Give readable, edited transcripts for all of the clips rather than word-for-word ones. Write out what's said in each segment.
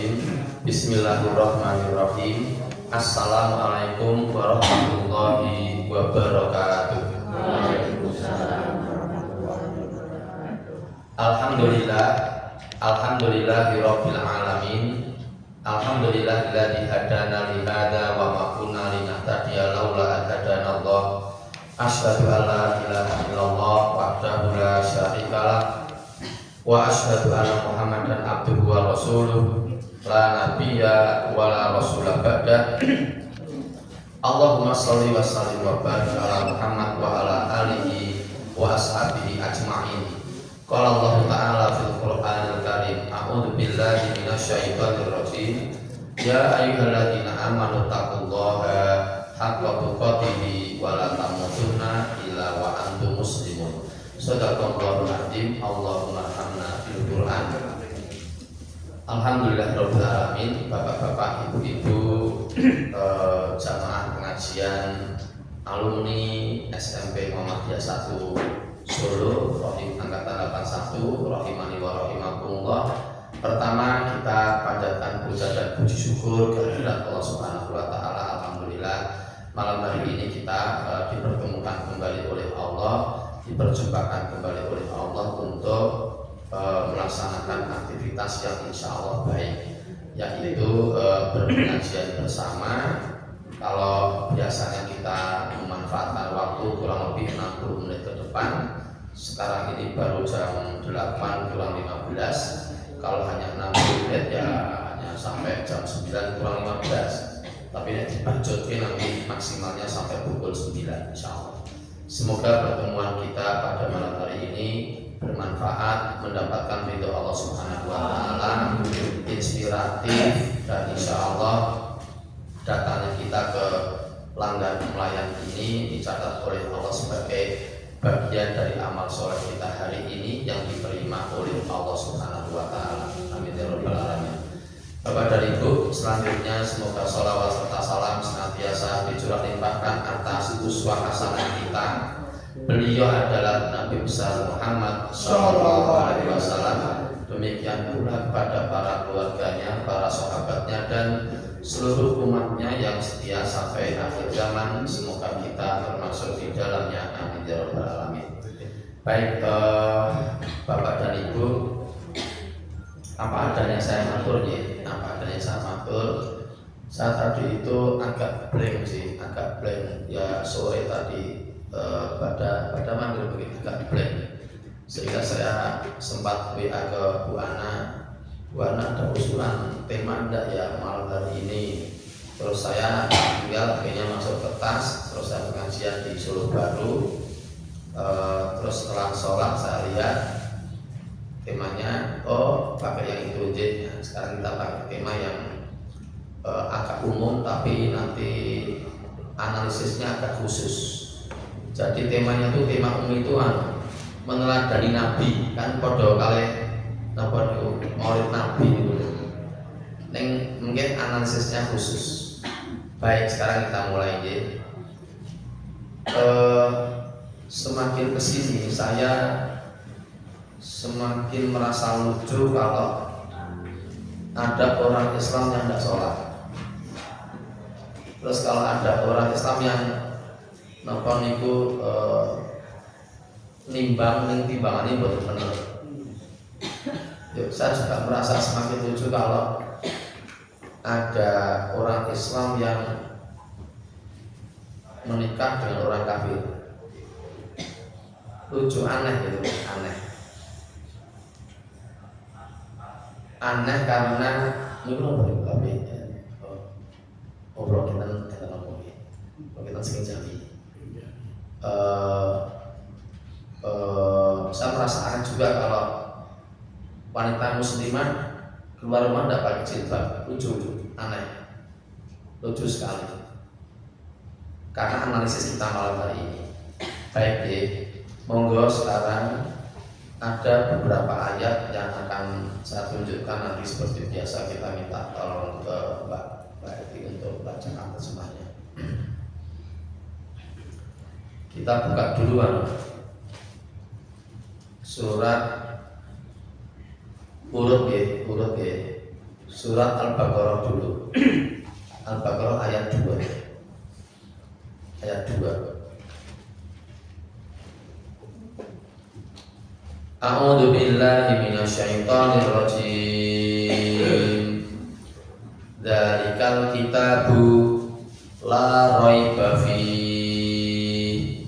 Bismillahirrahmanirrahim. Bismillahirrahmanirrahim. Assalamualaikum warahmatullahi wabarakatuh. Alhamdulillah, alhamdulillahirabbil alamin. Alhamdulillahilladzi hadana li hadza wa ma kunna linahtadiya laula an hadanallah. Asyhadu an la ilaha illallah wahdahu la syarikalah wa asyhadu anna Muhammadan abduhu wa rasuluh la nabiyya wa la rasula ba'da. Allahumma shalli wa sallim wa barik ala Muhammad wa ala alihi wa ashabihi ajma'in. Qala Allah ta'ala fil Qur'anil Karim, a'udzu billahi minasyaitonir rajim. Ya ayyuhalladzina amanu taqullaha haqqa tuqatih wa la tamutunna illa wa antum muslimun. Shadaqallahul azim. Allahumma arhamna bil Qur'an. Alhamdulillahirabbil alamin. Bapak-bapak, ibu-ibu, jamaah pengajian alumni SMP Muhammadiyah 1 Solo, Rohim angkatan 81, rahimani wa rahimakumullah. Pertama kita panjatkan puja dan puji syukur kehadirat Allah Subhanahu wa taala. Alhamdulillah malam hari ini kita dipertemukan kembali oleh Allah, diperjumpakan kembali oleh Allah untuk melaksanakan aktivitas yang insya Allah baik, yaitu berpengajian bersama. Kalau biasanya kita memanfaatkan waktu kurang lebih 60 menit ke depan, sekarang ini baru jam 8 kurang 15. Kalau hanya 60 menit ya hanya sampai jam 9 kurang 15. Tapi ini dilanjutkan nanti maksimalnya sampai pukul 9 insya Allah. Semoga pertemuan kita pada malam hari ini bermanfaat, mendapatkan ridho Allah Subhanahu wa taala, inspiratif, dan insya Allah datangnya kita ke langgar pelayan ini dicatat oleh Allah sebagai bagian dari amal soleh kita hari ini yang diterima oleh Allah Subhanahu wa taala. Amin ya rabbal alamin. Bapak dan Ibu, selanjutnya semoga sholawat serta salam senantiasa dicurah limpahkan atas uswah hasanah kita. Beliau adalah Nabi besar Muhammad Sallallahu Alaihi Wasallam. Demikian pula kepada para keluarganya, para sahabatnya, dan seluruh umatnya yang setia sampai akhir zaman. Semoga kita termasuk di dalamnya. Amin ya rabbal alamin. Baik, Bapak dan Ibu, apa adanya saya matur ya. Apa adanya saya matur. Saya tadi itu agak blank sih, agak blank ya, sore tadi pada manggil begitu agak blank, sehingga saya sempat WA ke Bu Ana. Bu Ana, ada usulan tema enggak ya malam hari ini? Terus saya tinggal akhirnya masuk ke tas, terus saya pengajian di Solo Baru. Terus setelah sholat saya lihat temanya, oh pakai yang itu aja. Sekarang kita pakai tema yang agak umum tapi nanti analisisnya agak khusus. Jadi temanya itu tema umum itu meneladani Nabi, kan podo kali napa niku maulid Nabi itu. Neng mungkin analisisnya khusus. Baik, sekarang kita mulai ya. Semakin kesini saya semakin merasa lucu kalau ada orang Islam yang tidak sholat. Terus kalau ada orang Islam yang napa niku nimbang ning timbangane mboten bener. Saya juga merasa semakin lucu kalau ada orang Islam yang menikah dengan orang kafir. Lucu, aneh gitu, aneh. Aneh karena ini kenapa nih tapi ngobrol kita ngomong kita sering jadi. Saya merasa aneh juga kalau wanita muslimah keluar rumah tidak pakai jilbab. Lucu, aneh, lucu sekali. Karena analisis kita malam hari ini. Baik deh, monggo sekarang ada beberapa ayat yang akan saya tunjukkan. Nanti seperti biasa kita minta tolong ke Mbak Eti untuk bacakan terjemahnya. Kita buka duluan surat urut ya, surat Al-Baqarah dulu. Al-Baqarah ayat 2. Ayat 2. A'udzu billahi minasyaitonir rajim. Dzalikal kitabu la raiba fihi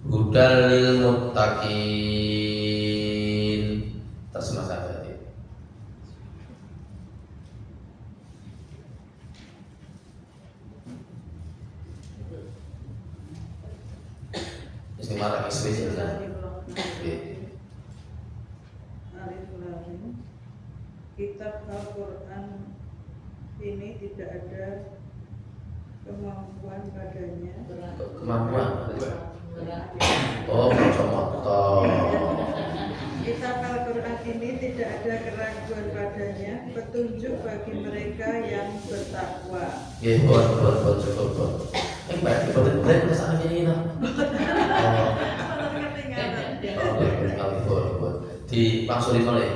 hudal lil muttaqin. Terjemah saya. Ini marah spesial. Kitab Al-Quran ini tidak ada kemampuan padanya. Kemampuan? Oh, kacamata. Kitab Al-Quran ini tidak ada keraguan padanya, petunjuk bagi mereka yang bertakwa. Ya, buat cukup. Baik, boleh kesana ini lah. Dimaksudin oleh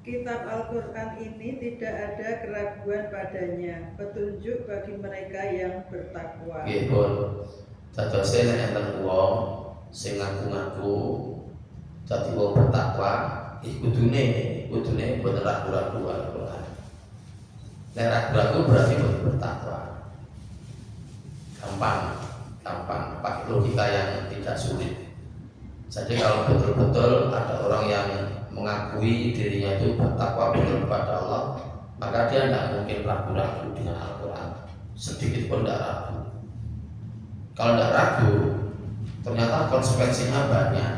Kitab Al-Quran ini tidak ada keraguan padanya, petunjuk bagi mereka yang bertakwa. Nggih, pun. Dadose nek enten wong sing ngaku-ngaku dadi wong bertakwa, iku kudune boten ragu-ragu Al-Quran. Nek ragu-ragu berarti boten bertakwa. Gampang, pakai logika yang tidak sulit. Jadi kalau betul-betul ada orang yang mengakui dirinya itu bertakwa betul kepada Allah, maka dia tidak mungkin ragu-ragu dengan Al-Quran, sedikit pun tidak ragu. Kalau tidak ragu, ternyata konsekuensinya banyak.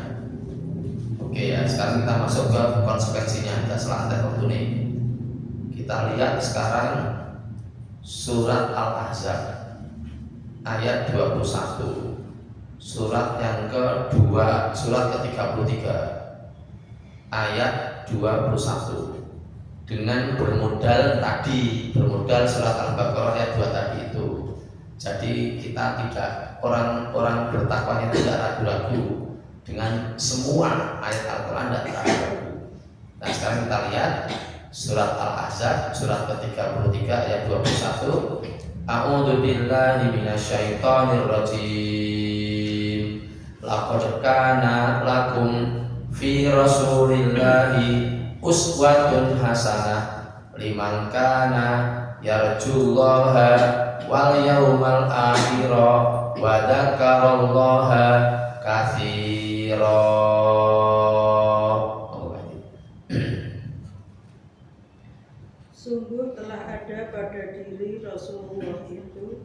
Oke ya, sekarang kita masuk ke konsekuensinya. Kita selanjutnya waktu ini kita lihat sekarang surat Al-Ahzab ayat 21, surat yang kedua, surat ke-33 ayat 21, dengan bermodal surat Al-Baqarah ayat 2 tadi itu. Jadi kita tidak, orang-orang bertakwa itu tidak ragu-ragu dengan semua ayat Al-Quran, tidak ragu-ragu. Nah sekarang kita lihat surat Al-Ahzab surat ke-33 ayat 21. A'udzu billahi minasyaitonir rajim. Laqad kana lakum fi rasulillahi uswatun hasanah liman kana yarjullaha wal yawmal akhira wa dzakarallaha katsira. Sungguh telah ada pada diri Rasulullah itu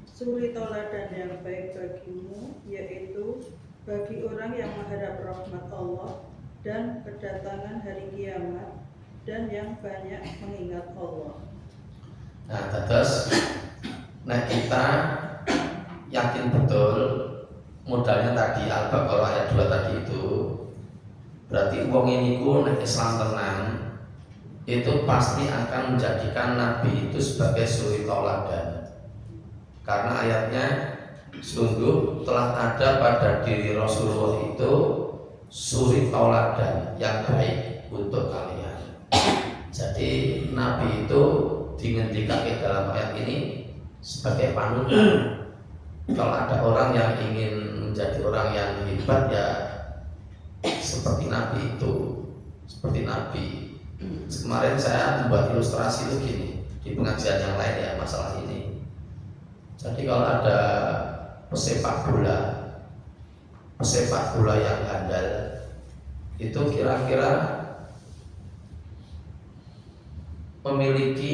suri tauladan yang baik bagimu, yaitu bagi orang yang mengharap rahmat Allah dan kedatangan hari kiamat dan yang banyak mengingat Allah. Nah, terus kita yakin betul modalnya tadi Al-Baqarah ayat 2 tadi itu berarti wong ini ku nek Islam tenang itu pasti akan menjadikan Nabi itu sebagai suri tauladan, karena ayatnya sungguh telah ada pada diri Rasulullah itu suri tauladan yang baik untuk kalian. Jadi Nabi itu dingendikake dalam ayat ini sebagai panutan. Kalau ada orang yang ingin menjadi orang yang hebat, ya seperti Nabi itu, seperti Nabi. Kemarin saya membuat ilustrasi itu gini di pengajian yang lain ya masalah ini. Jadi kalau ada pesepak bola yang handal itu kira-kira memiliki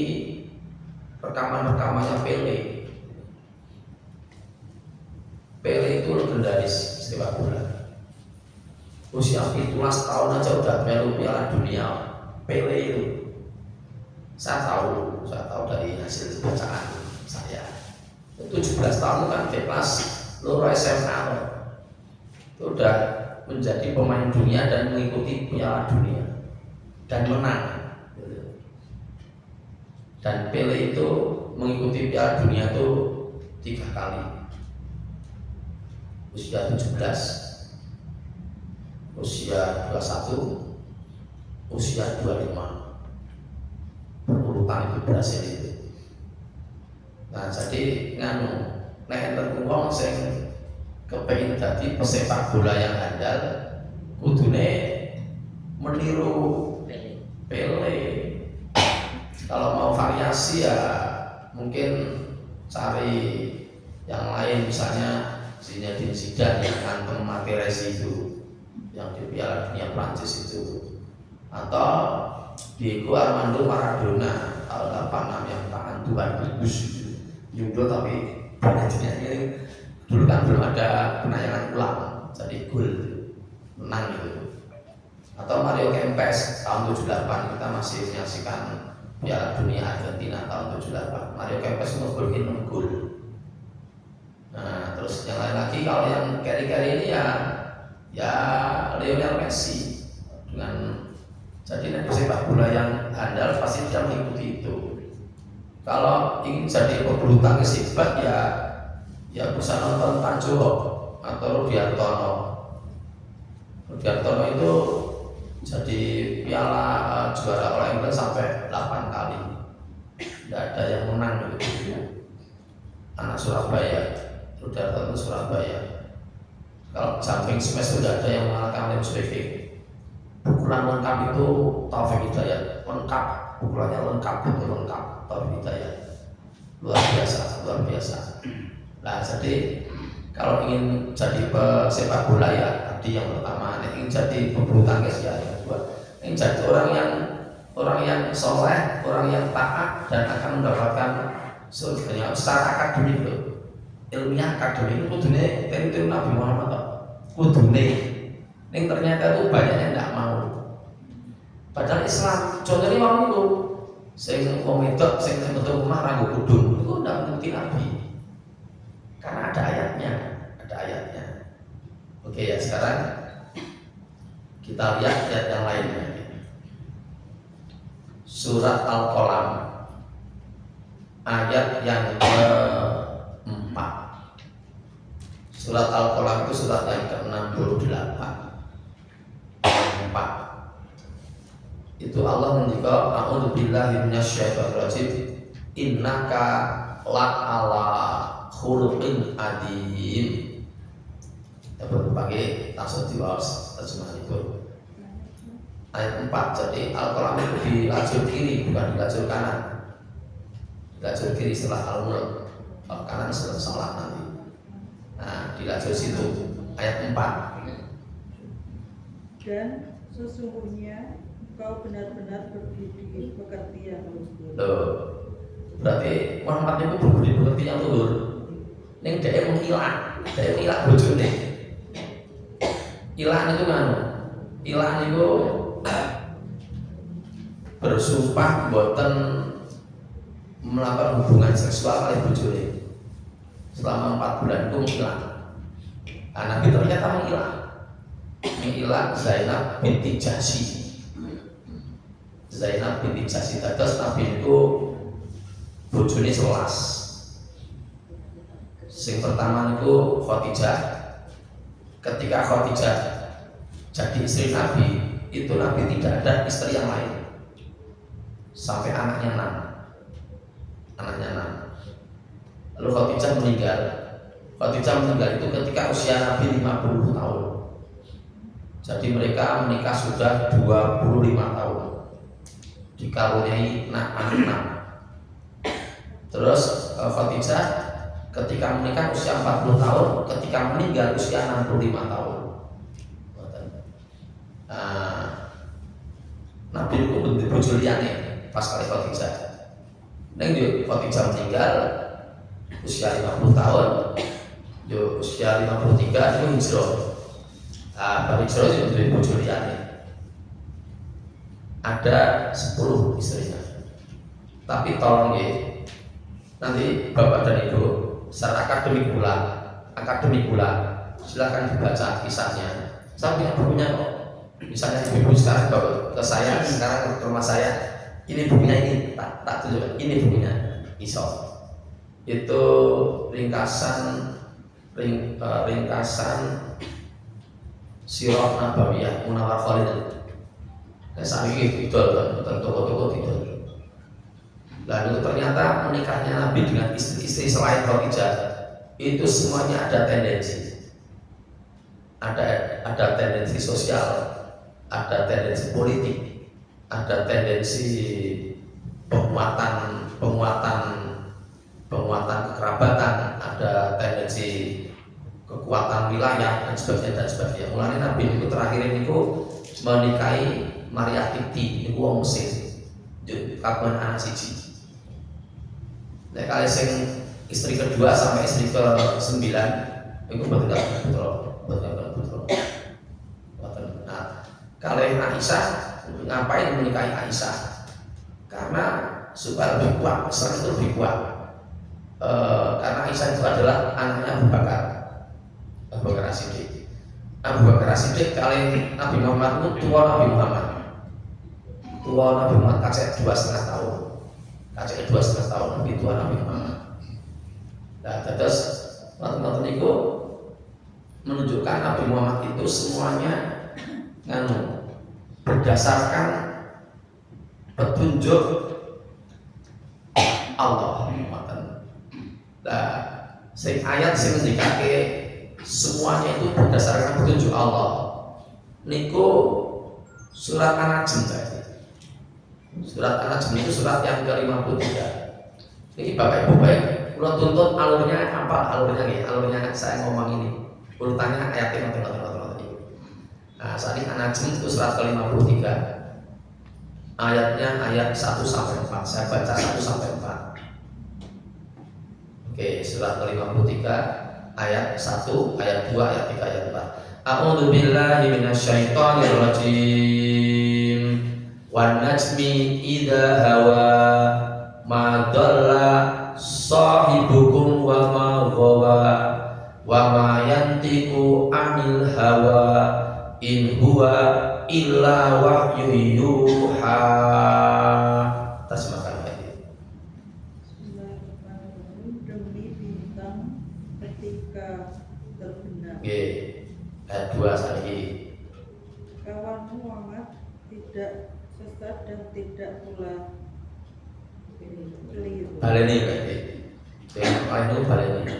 rekaman-rekamannya Pele. Pele itu legendaris sepak bola. Usia 17 tahun aja udah melu Piala Dunia. Pele itu saya tahu dari hasil bacaan saya. 17 tahun kan di kelas loro SMA itu udah menjadi pemain dunia dan mengikuti Piala Dunia dan menang. Dan Pele itu mengikuti Piala Dunia itu 3 kali. Usia 17, usia 21, usia 25. berhasil itu. Nah jadi nganu nek enten wong sing kepengin dadi pesepak bola yang handal kudune meniru Pele. Kalau mau variasi ya mungkin cari yang lain, misalnya Zinedine Zidane yang ngantem Materazzi itu yang di Piala Dunia Prancis itu, atau Diego Armando Maradona tahun 86 yang tangan Tuhan Bus Yudo, tapi penyajiannya ini dulu kan belum ada penayangan ulang jadi gol menang gitu. Atau Mario Kempes tahun 78 kita masih menyaksikan Piala Dunia Argentina tahun 78. Mario Kempes ngegolin 6 gol. Nah, terus yang lain lagi kalau yang carry ini ya Lionel Messi dengan jadi nanti sepak bola yang handal pasti dia mengikuti itu. Kalau ingin jadi pebulu tangkis hebat ya bisa nonton Tanjo atau Rudiartono. Rudiartono itu jadi piala juara All England sampai 8 kali. Tidak ada yang menang gitu. Anak Surabaya, Rudiartono Surabaya. Kalau jumping smash sudah ada yang mengalahkan Lem Swifting. Pukulan lengkap itu Taufik Hidayat, lengkap, pukulannya lengkap, betul lengkap Taufik Hidayat. Luar biasa, luar biasa. Nah jadi kalau ingin jadi pesepak bola ya tadi yang pertama, ingin jadi pebulu tangkis ya yang kedua, ingin jadi orang yang soleh, orang yang taat dan akan mendapatkan surganya secara akademik loh, ilmiah akademik kudune tiru Nabi Muhammad loh, kudune. Ini ternyata itu banyak yang tidak mau. Padahal Islam, contohnya orang itu, sing wong wedok, sing betul rumah ranggo kudung, itu tidak mengikuti Nabi. Karena ada ayatnya, ada ayatnya. Oke ya, sekarang kita lihat ayat yang lainnya. Surat Al-Qalam, ayat yang ke-4. Surat Al-Qalam itu surat yang ke-68. 4. Itu Allah menjawab, a'udzubillahi minasyaitonir rajim, innaka la'ala khuluqin adim. Ya berbagai langsung diwawas terjemahan itu. Ayat 4, jadi Al-Qalam itu di lajur kiri, bukan di lajur kanan. Di lajur kiri setelah Al-Mulk, kalau kanan setelah salah nanti. Nah, di lajur situ ayat 4. Dan sesungguhnya kau benar-benar berbudi pekerti yang luhur. Loh, berarti Muhammad itu berbudi pekerti yang luhur. Ning dia menghilang bojone. Hilang itu kan? Hilang itu bersumpah boten melakukan hubungan seksual kali bojone selama 4 bulan itu menghilang. Nah, Nabi ternyata menghilang Zainab binti Jahsy. Zainab binti Jahsy terus Nabi itu bojone 11. Sing pertama itu Khadijah. Ketika Khadijah jadi istri Nabi, itu Nabi tidak ada istri yang lain sampai anaknya 6. Lalu Khadijah meninggal. Khadijah meninggal itu ketika usia Nabi 50 tahun. Jadi mereka menikah sudah 25 tahun. Dikaruniai anak. Terus Khadijah ketika menikah usia 40 tahun, ketika meninggal usia 65 tahun. Nabi itu bentuk bojo liyane pas kali Khadijah. Neng Khadijah meninggal usia 50 tahun, usia 53 itu hijrah. Bagi hijrah itu menjadi bojo liyane. Ada 10 istrinya. Tapi tolong ya, nanti Bapak dan Ibu secara akademik pula silahkan dibaca kisahnya. Saya punya bukunya kok. Misalnya ibu sekarang bawa ke saya, sekarang ke rumah saya, ini bukunya ini tak tunjukkan, ini bukunya iso. Itu ringkasan Sirah Nabawiyah Munawwar Khalid. Nah, saat ini itu toko-toko itu. Lalu ternyata menikahnya Nabi dengan istri-istri selain Khadijah itu semuanya ada tendensi, ada tendensi sosial, ada tendensi politik, ada tendensi penguatan kekerabatan, ada tendensi kekuatan wilayah dan sebagainya. Mulanya Nabi itu terakhir itu menikahi Maria Kipti, itu wong Mesir, kagungan anak siji. Nek kali sing istri kedua sampai istri ke-9 itu betul. Nah, kalau Aisyah ngapain menikahi Aisyah? Karena supaya lebih kuat, Islam itu lebih kuat. Karena Aisyah itu adalah anaknya Abu Bakar As-Siddiq. Abu Bakar As-Siddiq kali Nabi Muhammad itu tua Nabi Muhammad kacek 2,5 tahun. Kacek 2,5 tahun lebih tua Nabi Muhammad. Nah, terus teman-teman itu menunjukkan Nabi Muhammad itu semuanya berdasarkan petunjuk Allah. Nah, ayat sing ngendikake semuanya itu berdasarkan petunjuk Allah. Niku surat An-Najm tadi. Surat An-Najm itu surat yang ke-53. Ini Bapak Ibu baik, kula tuntut alurnya apa? Alurnya saya ngomong ini. Urutannya ayatnya ngoten-ngoten. Nah, saat ini An-Najm itu surat ke-53. Ayatnya ayat 1 sampai 4. Saya baca 1 sampai 4. Oke, surat ke-53 ayat 1, ayat 2, ayat 3, ayat 4. A'udzu billahi minasyaitonir rajim. Wan najmi idza hawa ma dhalla sahibukum wa ma ghawa wa ma yantiqu anil hawa in huwa illa wahyu yuha. Terjemahkan lagi. Demi bintang ketika terbenam. Oke, ayat 2 lagi. Kawanmu Muhammad tidak sesat dan tidak pula keliru. Baleni berarti. Yang lain itu baleni.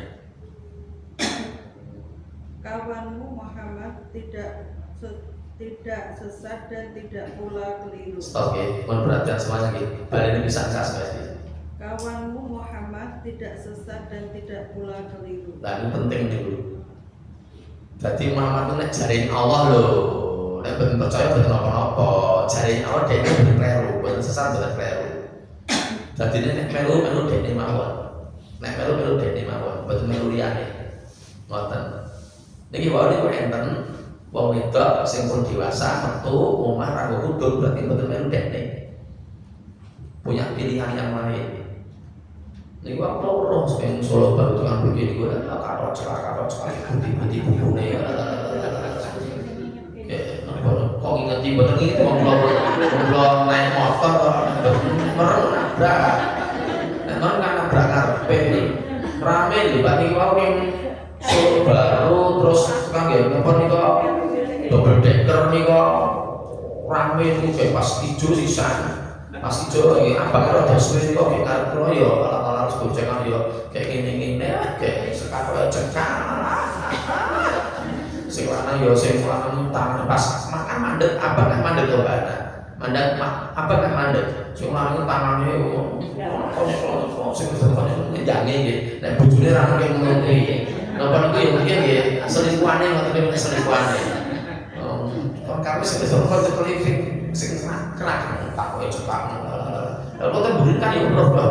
Kawanmu Muhammad tidak sesat dan tidak pula keliru. Oke, mohon perhatian semuanya gitu. Baleni bisa nggak seperti. Kawanmu Muhammad tidak sesat dan tidak pula keliru. Nah, ini penting dulu. Jadi Muhammad itu ngajarin Allah loh. Nek betul percaya betul apa-apa. Jaring Allah dia itu betul keliru, betul sesat betul keliru. Jadi nek melu dia ini mawon. Nek melu dia ini mawon, betul melu liyane. Ngoten. Niki wae niku enten wong wedok sing pun dewasa metu omah ra kudul berarti betul melu dene. Punya pilihan yang lain. Niku aku roh sing Solo baru tukang begini gue karo celaka budi bubune. Kok ngingeti bener iki ngobrol naik motor merem nabrak. Nek kan nabrak ngarepe rame lho bani wau ning Solo baru terus tukang nggih napa nika double decker nika rame niku kayak pas ijo sisan. Pas ijo iki abang karo deswe kok nek arep kula ya ala-ala gocengan ya kayak ngene-ngene kayak sekaro cekak. Sing lanang ya sing lanang tangan pas makan mandek abang nek mandek to bana. Mandek abang nek mandek sing lanang tangane kok sing njange nggih. Nek bojone ra kaya ngono kuwi. Napa niku ya mungkin nggih selingkuhane ngoten niku selingkuhane. Kon karo sing kok kelifing sing kerak tak kowe cekak. Lalu kita berikan ya Allah.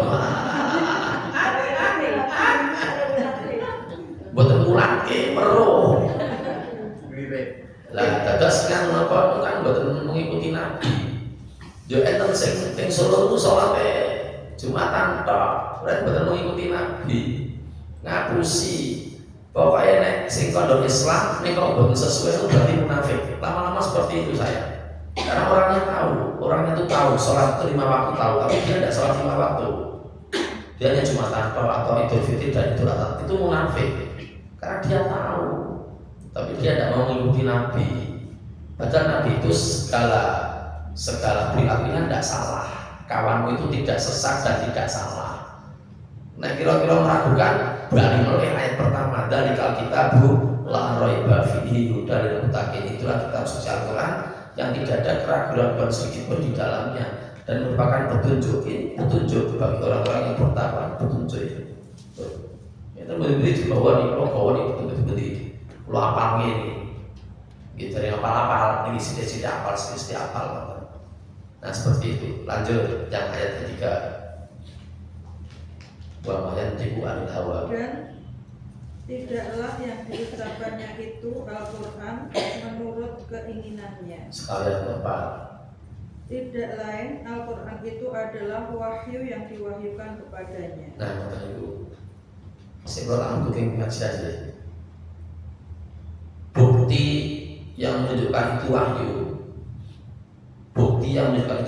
Buat mulan ke meruh. Lah dados kan napa kan mboten mengikuti Nabi. Yo enten sing Solo itu salate Jumatan tok, ora mboten mengikuti Nabi. Ngapusi. Pokoknya nek sing kondom Islam nek kok mboten sesuai berarti munafik. Lama-lama seperti itu saya. Karena orangnya itu tahu sholat itu 5 waktu tahu, tapi dia tidak sholat 5 waktu. Dia hanya Jumatan atau Idul Fitri dan Idul Adha, itu munafik. Karena dia tahu, tapi dia tidak mau mengikuti Nabi. Padahal Nabi itu segala perilakunya tidak salah, kawanmu itu tidak sesat dan tidak salah. Nah kira-kira meragukan, berani mulai ayat pertama dari Alkitabu la raiba fihi hudal lil muttaqin. Itulah kitab suci Al-Quran yang tidak ada keraguan sedikit pun di dalamnya dan merupakan petunjuk bagi orang-orang yang bertakwa. Petunjuk itu berbeda di bawah nih, betul-betul lo apal ini, gitu dari apal-apal ini sida apal. Nah seperti itu. Lanjut yang ayat ketiga. Wa ma yantiqu anil hawa. Dan tidaklah yang diucapkannya itu Al-Quran menurut keinginannya. Sekalian keempat. Tidak lain Al-Quran itu adalah wahyu yang diwahyukan kepadanya. Nah makanya itu sebenarnya booking pengajian ya. Bukti yang menunjukkan itu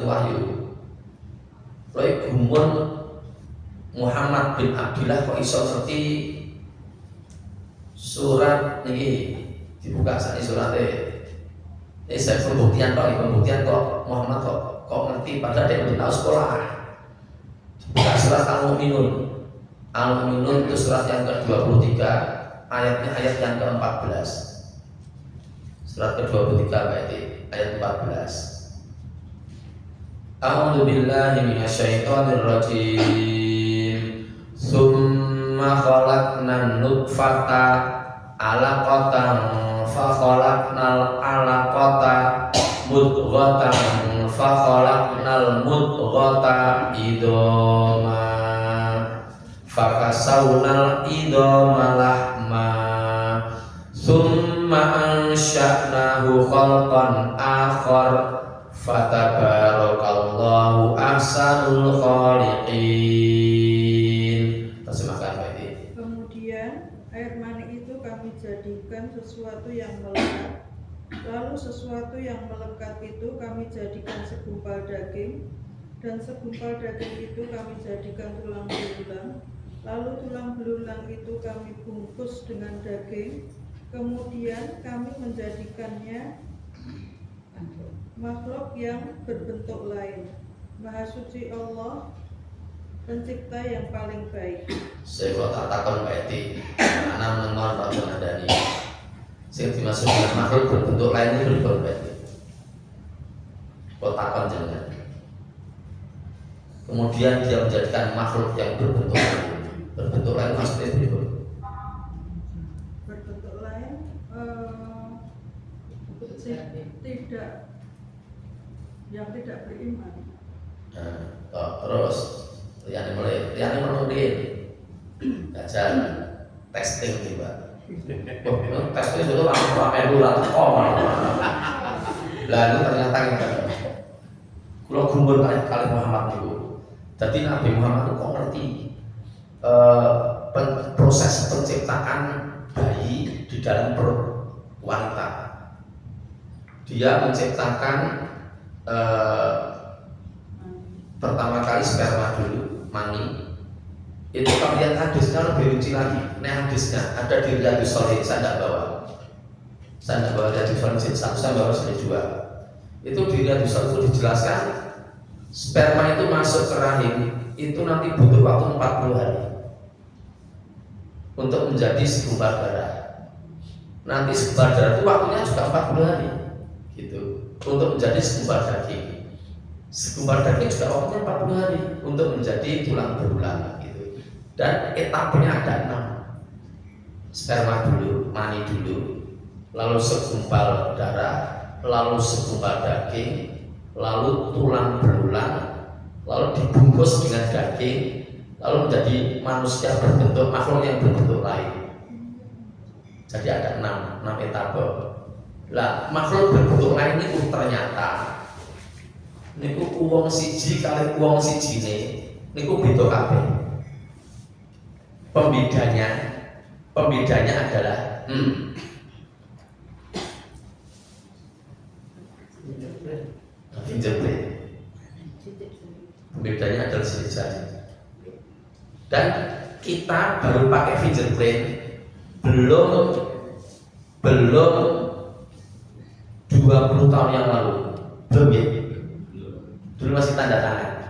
wahyu. Lalu gumun Muhammad bin Abdillah kok iso ngerti surat ini dibuka saat ini suratnya. Ini saya pembuktian kok Muhammad kok ngerti padahal dia belum tahu sekolah. Buka surat Al-Mu'minun. Al-Mu'minun itu surat yang ke-23, ayatnya ayat yang ke-14. Surat ke-23 berarti ayat 14. A'udzu billahi minasyaitonir rajim. Tsumma khalaqnan nutfata 'alaqatan fa khalaqnal 'alaqata mudghatan fa khalaqnal mudghata idoma fa kasawnal idoma lahma tsumma ansha'nahu khalqan akhar fatabarakallahu ahsanul khaliqin. Terjemahkan Pak ini. Kemudian air mani itu kami jadikan sesuatu yang melekat. Lalu sesuatu yang melekat itu kami jadikan segumpal daging, dan segumpal daging itu kami jadikan tulang belulang. Lalu tulang belulang itu kami bungkus dengan daging. Kemudian kami menjadikannya makhluk yang berbentuk lain. Maha suci Allah, pencipta yang paling baik. Saya kok tak takon Pak Eti, anak mengenal Pak Donadani. Saya dimasukkan makhluk berbentuk lain itu berbentuk Pak Eti. Kok takon jangan. Kemudian dia menjadikan makhluk yang berbentuk lain. Berbentuk lain maksudnya itu. Berbentuk lain tidak, yang tidak beriman. Nah, terus yang mulai belajar testing nih Pak. Testing itu langsung pakai dulu lalu ternyata kita kalau gumbul kali Muhammad itu. Jadi Nabi Muhammad itu kok ngerti proses penciptaan bayi di dalam perut wanita. Dia menciptakan pertama kali sperma dulu, mani. Itu kalau lihat hadisnya lebih rinci lagi. Nah hadisnya ada di Riyadhus Shalihin, saya tidak bawa Riyadhus Shalihin satu, saya bawa sudah dua. Itu di Riyadhus Shalihin itu dijelaskan sperma itu masuk ke rahim itu nanti butuh waktu 40 hari untuk menjadi segumpal darah. Nanti segumpal darah itu waktunya juga 40 hari gitu untuk menjadi segumpal daging. Segumpal daging juga waktunya 40 hari untuk menjadi tulang belulang gitu. Dan etapnya ada 6. Sperma dulu, mani dulu, lalu segumpal darah, lalu segumpal daging, lalu tulang belulang, lalu dibungkus dengan daging, lalu menjadi manusia berbentuk makhluk yang berbentuk lain. Jadi ada 6 etape. Lah makhluk berbentuk lain itu ternyata niku uang siji kali uang siji niku beda kabeh. Pembedanya adalah fingerprint. Pembedanya adalah sidik jari. Dan kita baru pakai fingerprint belum 20 tahun yang lalu. Belum ya? Dulu masih tanda tangan.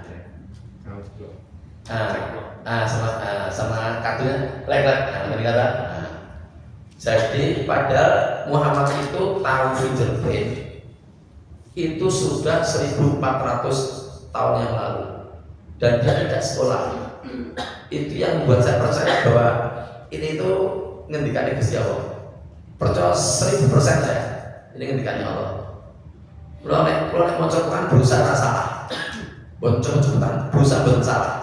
Sama kartunya like. Nanti kata. Jadi padahal Muhammad itu tahu fingerprint itu sudah 1400 tahun yang lalu dan dia tidak sekolah. Itu yang membuat saya percaya bahwa ini itu ngendikannya Gusti Allah. Percaya 1000% saya. Ini ngendikannya Allah. Kalau nek maca Quran berusaha salah. Bonceng cepetan, berusaha salah.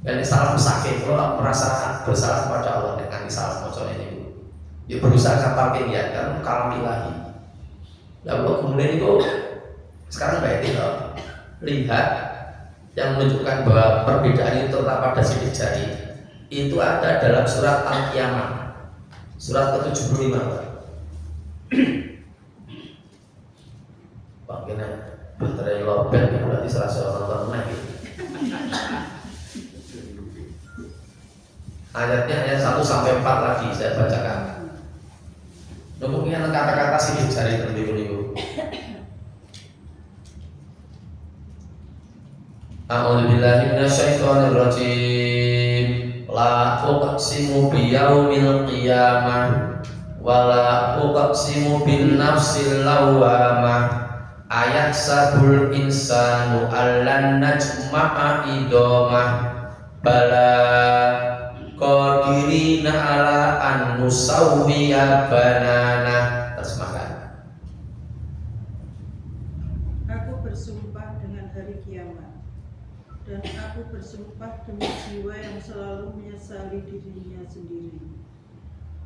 Dan ini salah musakih, kalau merasa bersalah kepada Allah dengan salah maca ini. Ya berusaha kapalkan ya kan kalam ilahi. Lalu kemudian itu sekarang baik itu lihat yang menunjukkan bahwa perbedaan itu terdapat pada sidik jari itu ada dalam surat Al-Qiyamah surat ke-75. Bagaimana baterai lobet berarti serasa nonton lagi. Ayatnya ayat 1 sampai 4 lagi saya bacakan. Kemudian kata-kata sidik jari terlibu-libu. A'udzubillahi minasyaitonirrajim. La uqsimu biyaumil qiyamah wa la uqsimu bin nafsil lawwamah. Ayat sabul insanu allan najma'a idomah bala qadirina ala an nusawwiya banana. Terjemahkan. Aku bersumpah dengan hari kiamat dan aku bersumpah demi jiwa yang selalu menyesali dirinya sendiri.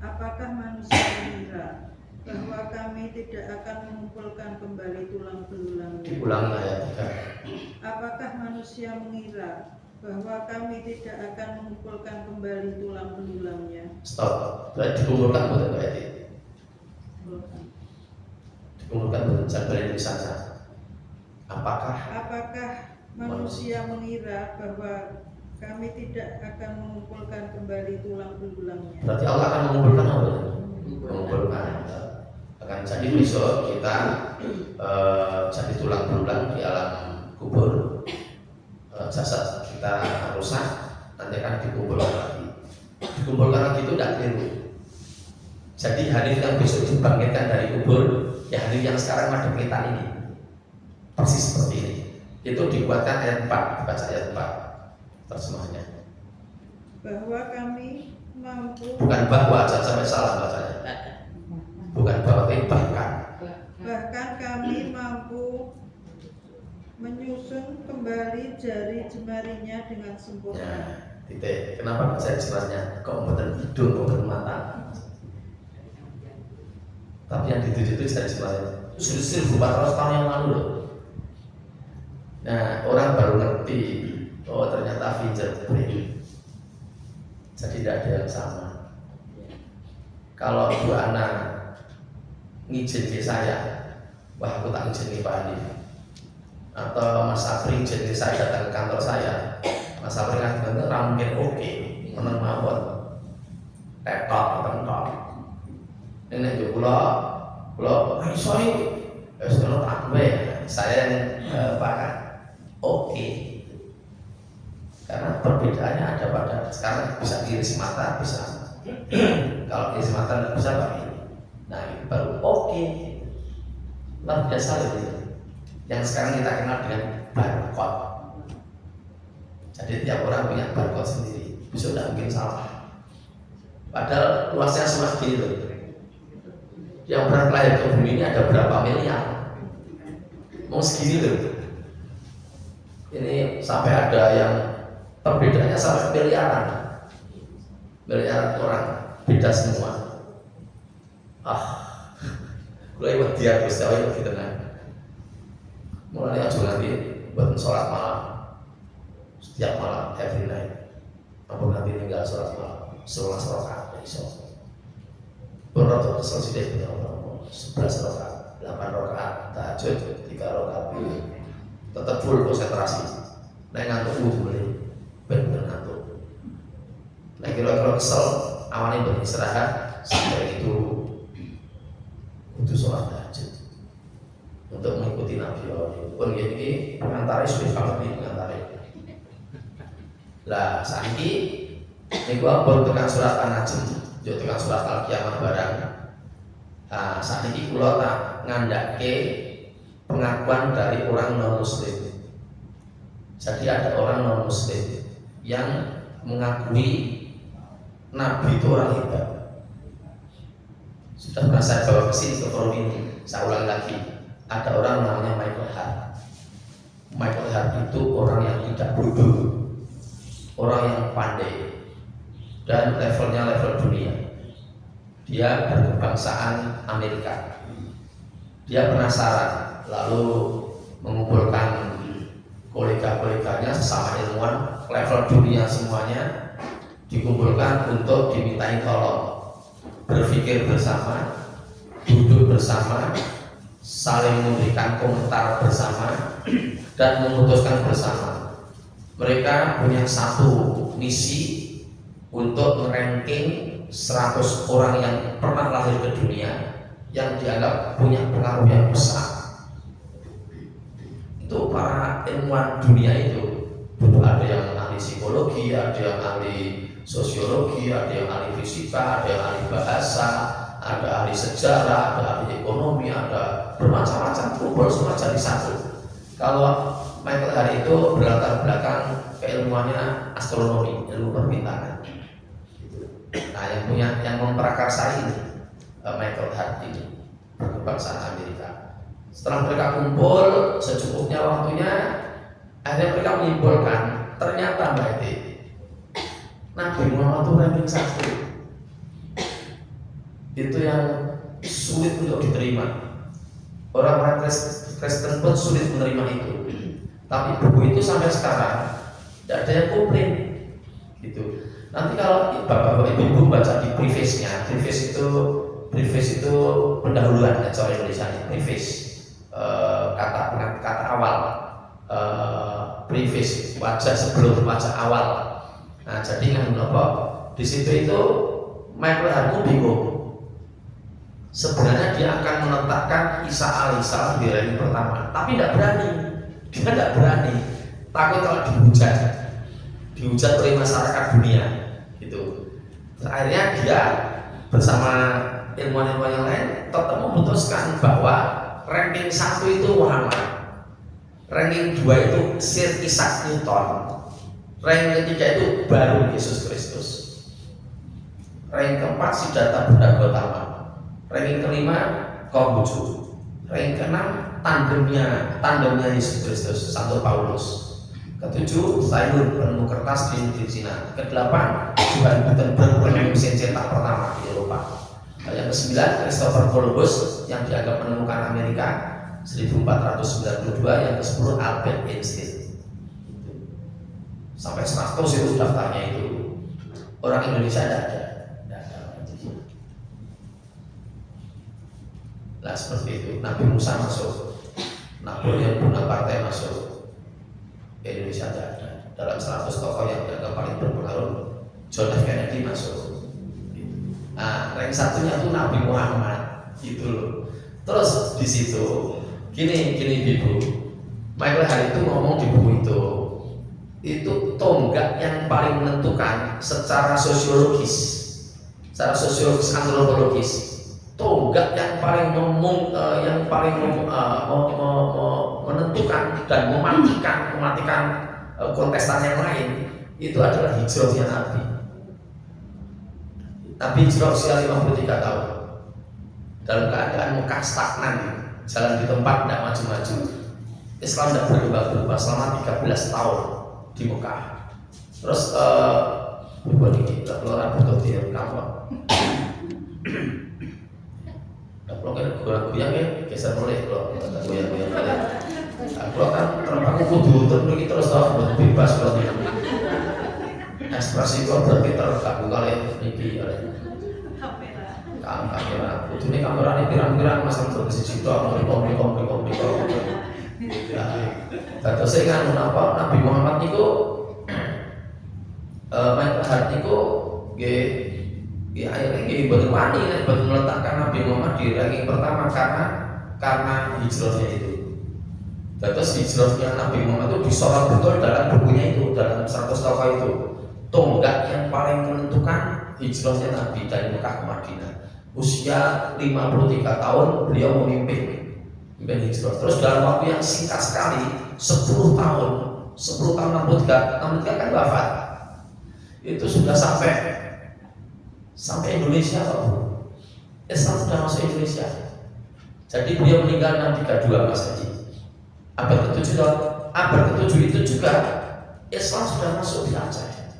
Apakah manusia mengira bahwa kami tidak akan mengumpulkan kembali tulang belulangnya? Diulangi ayat 3. Apakah manusia mengira bahwa kami tidak akan mengumpulkan kembali tulang belulangnya? Stop. Berarti dikumpulkan bukan berarti. Dikumpulkan bukan sampai di sana. Apakah manusia mengira bahwa kami tidak akan mengumpulkan kembali tulang belulangnya? Berarti Allah akan mengumpulkan apa? Mengumpulkan. Akan jadi besok kita jadi tulang belulang di alam kubur. Jasad kita rusak, nanti akan dikumpulkan lagi. Dikumpulkan lagi itu tidak keliru. Jadi hadis yang besok dibangkitkan dari kubur, ya hadis yang sekarang ada kita ini, persis seperti ini. Itu dikuatkan ayat 4, dibaca ayat 4 terjemahnya. Bahwa kami mampu. Bukan bahwa, jangan sampai salah bacanya. Bukan bahwa, tapi bahkan. Bahkan kami mampu menyusun kembali jari jemarinya dengan sempurna. Ya, titik. Kenapa jari jemarinya? Kok betul hidung, kok betul mata? Tapi yang dituju itu jari jemarinya. Sudah 1400 tahun yang lalu loh. Nah, orang baru ngerti. Oh, ternyata fingerprint. Jadi tidak ada yang sama. Kalau dua anak ngizin saya, wah aku tak ngizin Pak Hanif. Atau Mas Sapri jadi saya datang ke kantor saya, Mas Sapri kan mungkin oke, menang mawon, tektok tentok. Ini juga pulau, sorry, sekarang tak saya yang pakai oke. Karena perbedaannya ada pada sekarang bisa iris mata bisa, kalau iris mata tidak bisa pakai ini. Nah ini baru oke, luar biasa gitu. Yang sekarang kita kenal dengan barcode. Jadi tiap orang punya barcode sendiri. Bisa tidak mungkin salah. Padahal luasnya cuma segini loh. Yang berat lahir ke bumi ini ada berapa miliar? Mau segini loh. Ini sampai ada yang perbedaannya sampai miliaran. Miliaran orang beda semua. Mulai buat dia terus tahu gitu kan. Mulai aja nanti buat sholat malam setiap malam every night. Apa nanti tinggal sholat malam 11 rakaat besok. Berapa selesai punya Allah 11 rakaat, 8 rakaat tahajud, 3 rakaat pilih. Tetap full konsentrasi. Nah ngantuk boleh, benar ngantuk. Nah kira-kira kesel, awalnya beristirahat sampai itu sholat tahajud. Untuk mengikuti Nabi Allah pun ini pengantar sudah kami pengantar Lah saiki niku ampun tekan surat An-Najm, yo tekan surat Al-Qiyamah barang. Nah, saiki kula tak ngandake pengakuan dari orang non muslim. Jadi ada orang non muslim yang mengakui Nabi itu orang hebat. Sudah pernah saya bawa ke sini ke forum ini. Saya ulang lagi. Ada orang namanya Michael Hart. Michael Hart itu orang yang tidak bodoh, orang yang pandai, dan levelnya level dunia. Dia berkebangsaan Amerika. Dia penasaran, lalu mengumpulkan kolega-koleganya sesama ilmuwan level dunia semuanya, dikumpulkan untuk dimintai tolong berpikir bersama, duduk bersama, saling memberikan komentar bersama, dan memutuskan bersama. Mereka punya satu misi untuk meranking 100 orang yang pernah lahir ke dunia yang dianggap punya pengaruh yang besar. Itu para ilmuwan dunia itu, ada yang ahli psikologi, ada yang ahli sosiologi, ada yang ahli fisika, ada yang ahli bahasa, ada ahli sejarah, ada ahli ekonomi, ada bermacam-macam, kumpul semua jadi satu. Kalau Michael Hart itu berlatar belakang keilmuannya astronomi, ilmu perbintangan. Nah, yang memprakarsai ini Michael Hart ini berkebangsaan Amerika. Setelah mereka kumpul secukupnya waktunya, akhirnya mereka menyimpulkan ternyata Mbak Eti, Nabi Muhammad itu ranking 1. Itu yang sulit untuk diterima. Orang-orang Kristen pun sulit menerima itu. Tapi buku itu sampai sekarang tidak ada yang komplain. Gitu. Nanti kalau bapak-bapak ibu baca di preface-nya, preface itu pendahuluan ya, cara Indonesia ini preface, kata awal, preface, wajah sebelum wajah awal. Nah, jadi kan apa? Di situ itu Michael Hart bingung. Sebenarnya dia akan menetapkan Isa alaihissalam di ranking pertama, tapi tidak berani. Dia tidak berani, takut kalau dihujat oleh masyarakat dunia, gitu. Akhirnya dia bersama ilmuwan-ilmuwan yang lain tetap memutuskan bahwa ranking 1 itu Muhammad, ranking 2 itu Sir Isaac Newton, ranking 3 itu baru Yesus Kristus, ranking keempat Siddhartha Buddha Gautama, ranking kelima Konghucu, ranking keenam tandemnya Yesus Kristus, Santo Paulus, ketujuh Taylor penemu kertas di Cina, kedelapan Johann Gutenberg penemu mesin cetak pertama di Eropa, yang ke-9 Christopher Columbus yang dianggap menemukan Amerika 1492, yang ke-10 Albert Einstein. Sampai 100 itu daftarnya itu. Orang Indonesia tidak ada. Nah seperti itu. Nabi Musa masuk, Napoleon Bonaparte masuk, Indonesia tidak ada. Dalam 100 tokoh yang dianggap paling berpengaruh, John F. Kennedy masuk. Nah, rank satunya itu Nabi Muhammad, gitu loh. Terus di situ, gini Ibu, Michael Hart itu ngomong di buku itu tonggak yang paling menentukan secara sosiologis, antropologis, tonggak yang paling menentukan dan mematikan kontestan yang lain itu adalah hijrahnya Nabi. Nabi hijrah usia 53 tahun dalam keadaan Mekah stagnan, jalan di tempat tidak maju-maju. Islam tidak berubah-ubah selama 13 tahun di Mekah. Terus buat ini keluar butuh direkam kok. Kalau kan goyang ya geser boleh kalau goyang. Kalau kan terpaku kudu terus bebas kalau ekspresi gua berarti terganggu kali niki kamera. Kudune kamera ini pirang-pirang masang terus di situ ngomong. Kata saya kan apa Nabi Muhammad niku Michael Hart niku akhirnya boten wani boten meletakkan Nabi Muhammad di ranking pertama karena hijrahnya itu. Terus hijrahnya Nabi Muhammad itu disorot betul dalam bukunya itu, dalam 100 tokoh itu. Tonggak yang paling menentukan hijrahnya Nabi dari Mekah ke Madinah. Usia 53 tahun beliau memimpin hijrah. Terus dalam waktu yang singkat sekali, 10 tahun 63 kan wafat. Itu sudah sampai Indonesia loh. Islam sudah masuk Indonesia. Jadi beliau meninggal 632 Mas Haji. Abad ke-7 itu juga Islam sudah masuk di Aceh.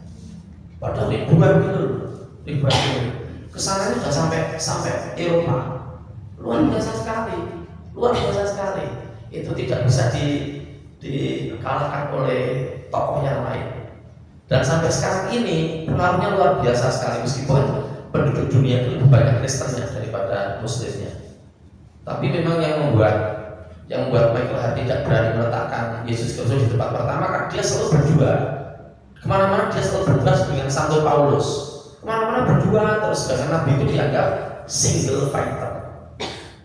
Padahal ribuan kesananya sudah sampai Eropa. Luar biasa sekali. Itu tidak bisa dikalahkan oleh tokoh yang lain. Dan sampai sekarang ini pengaruhnya luar biasa sekali, meskipun penduduk dunia itu lebih banyak Kristennya daripada Muslimnya. Tapi memang yang membuat Michael Hart tidak berani meletakkan Yesus Kristus di tempat pertama, karena dia selalu berdua. Kemana-mana dia selalu berdua dengan Santo Paulus. Kemana-mana berdua terus, karena Nabi itu dianggap single fighter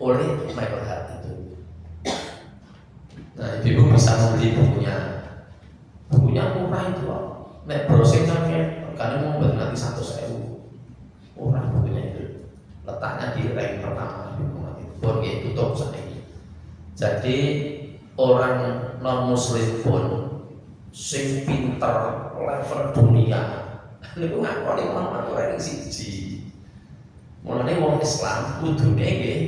oleh Michael Hart itu. Nah, ibu bisa membeli bukunya murah itu loh. Nek browsingnya karena mau beli nanti 100.000, murah bukunya itu. Letaknya di rank pertama di buku itu. Pun tutup saat ini. Jadi orang non Muslim pun sing pinter level dunia niku ngakoni Muhammad ora siji. Mulane wong Islam kudune nggih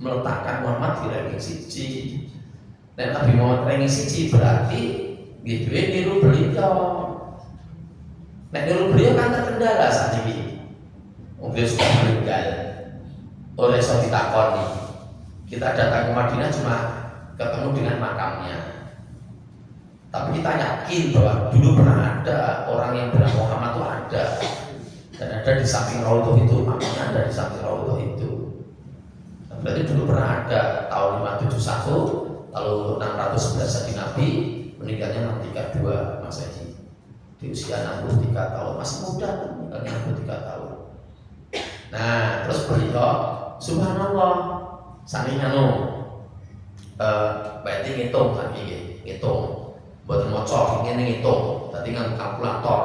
meletakkan Muhammad di ranking siji. Nek Nabi Muhammad ranking siji berarti nggih dhewe niru beliau. Nek niru beliau kan terkendala saat ini. Mungkin sudah meninggal. Oleh iso ditakoni. Kita datang ke Madinah cuma ketemu dengan makamnya. Tapi kita yakin bahwa dulu pernah ada orang yang bernama Muhammad itu ada, dan ada di samping Raudhah itu, makamnya ada di samping Raudhah itu. Berarti dulu pernah ada tahun 571, lalu 611 jadi Nabi, meninggalnya 632 Mas Haji. Di usia 63 tahun, masih muda meninggalnya 63 tahun. Nah, terus beliau subhanallah sani berarti ngitung lagi ngitung buat ngocok ini ngitung tadi kan kalkulator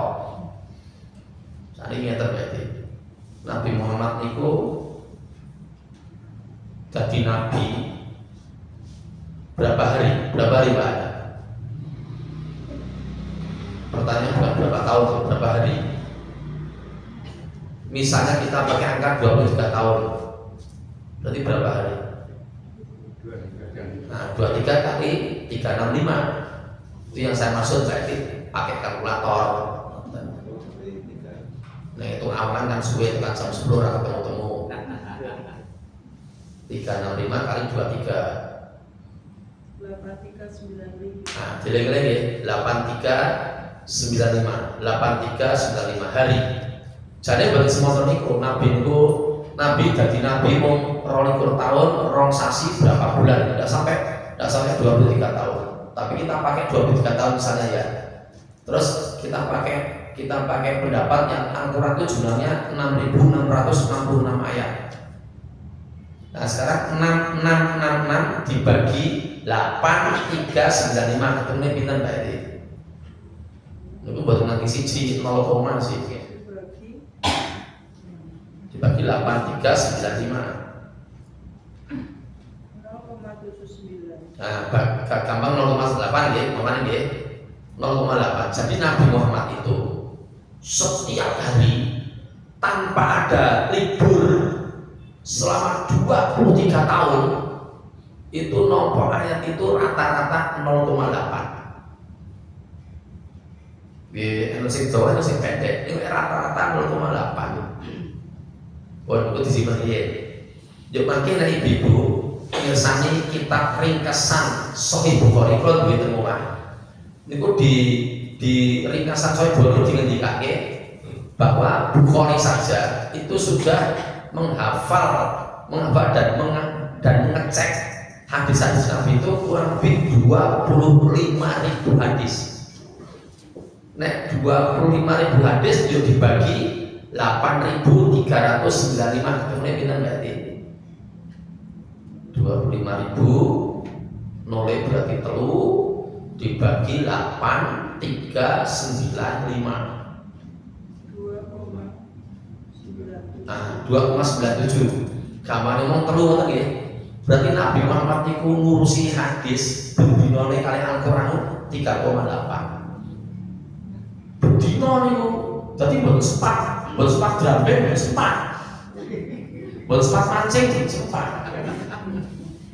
sani ngeten berarti Nabi Muhammad niku jadi nabi berapa hari Pak? Pertanyaan bukan berapa tahun, berapa hari? Misalnya kita pakai angka 23 tahun, berarti berapa hari? Nah, 23 kali 365 itu yang saya maksud, berarti pakai kalkulator. Nah, itu aman kan suwe kan jam 10 orang ketemu-temu. 365 kali 23 8395. Nah, jelek-jelek 8395 hari. Jadi bagi semua niku Nabi jadi Nabi mau 22 tahun, rong sasi berapa bulan? Tidak sampai 23 tahun. Tapi kita pakai 23 tahun misalnya ya. Terus kita pakai pendapat yang Al-Quran itu jumlahnya 6.666 ayat. Nah sekarang 6666 dibagi 8395 ketemu pinten berarti? Itu buat nanti siji 0, sih. Dibagi 8395. 0,79. Nah, gampang 0,8 ya, kemana ya? 0,8. Jadi Nabi Muhammad itu setiap hari tanpa ada libur selama 23 tahun itu nomor ayat itu rata-rata 0,8. Di sing Jawa sing pendek itu rata-rata 0,8. Wah, itu disimpan dia. Yuk makin dari ibu mirsani kitab ringkasan Sahih Bukhari kalau duwe teng omah. Niku di ringkasan Sahih Bukhari dingendikake bahwa Bukhari saja itu sudah menghafal dan mengecek hadis-hadis Nabi itu kurang lebih 25.000 hadis. Nek 25.000 hadis yo dibagi 8.395 ketemu pinten berarti? 25.000 Nolnya berarti telu dibagi 8, 3, 9, 5. 2,97. 2,97. Gamane wong telu ngoten nggih. Berarti Nabi Muhammad niku ngurusi hadis bendinane kali Al-Qur'an 3,8. Bendina niku. Dadi mboten sempat drambe mboten sempat. Mboten sempat mancing mboten sempat.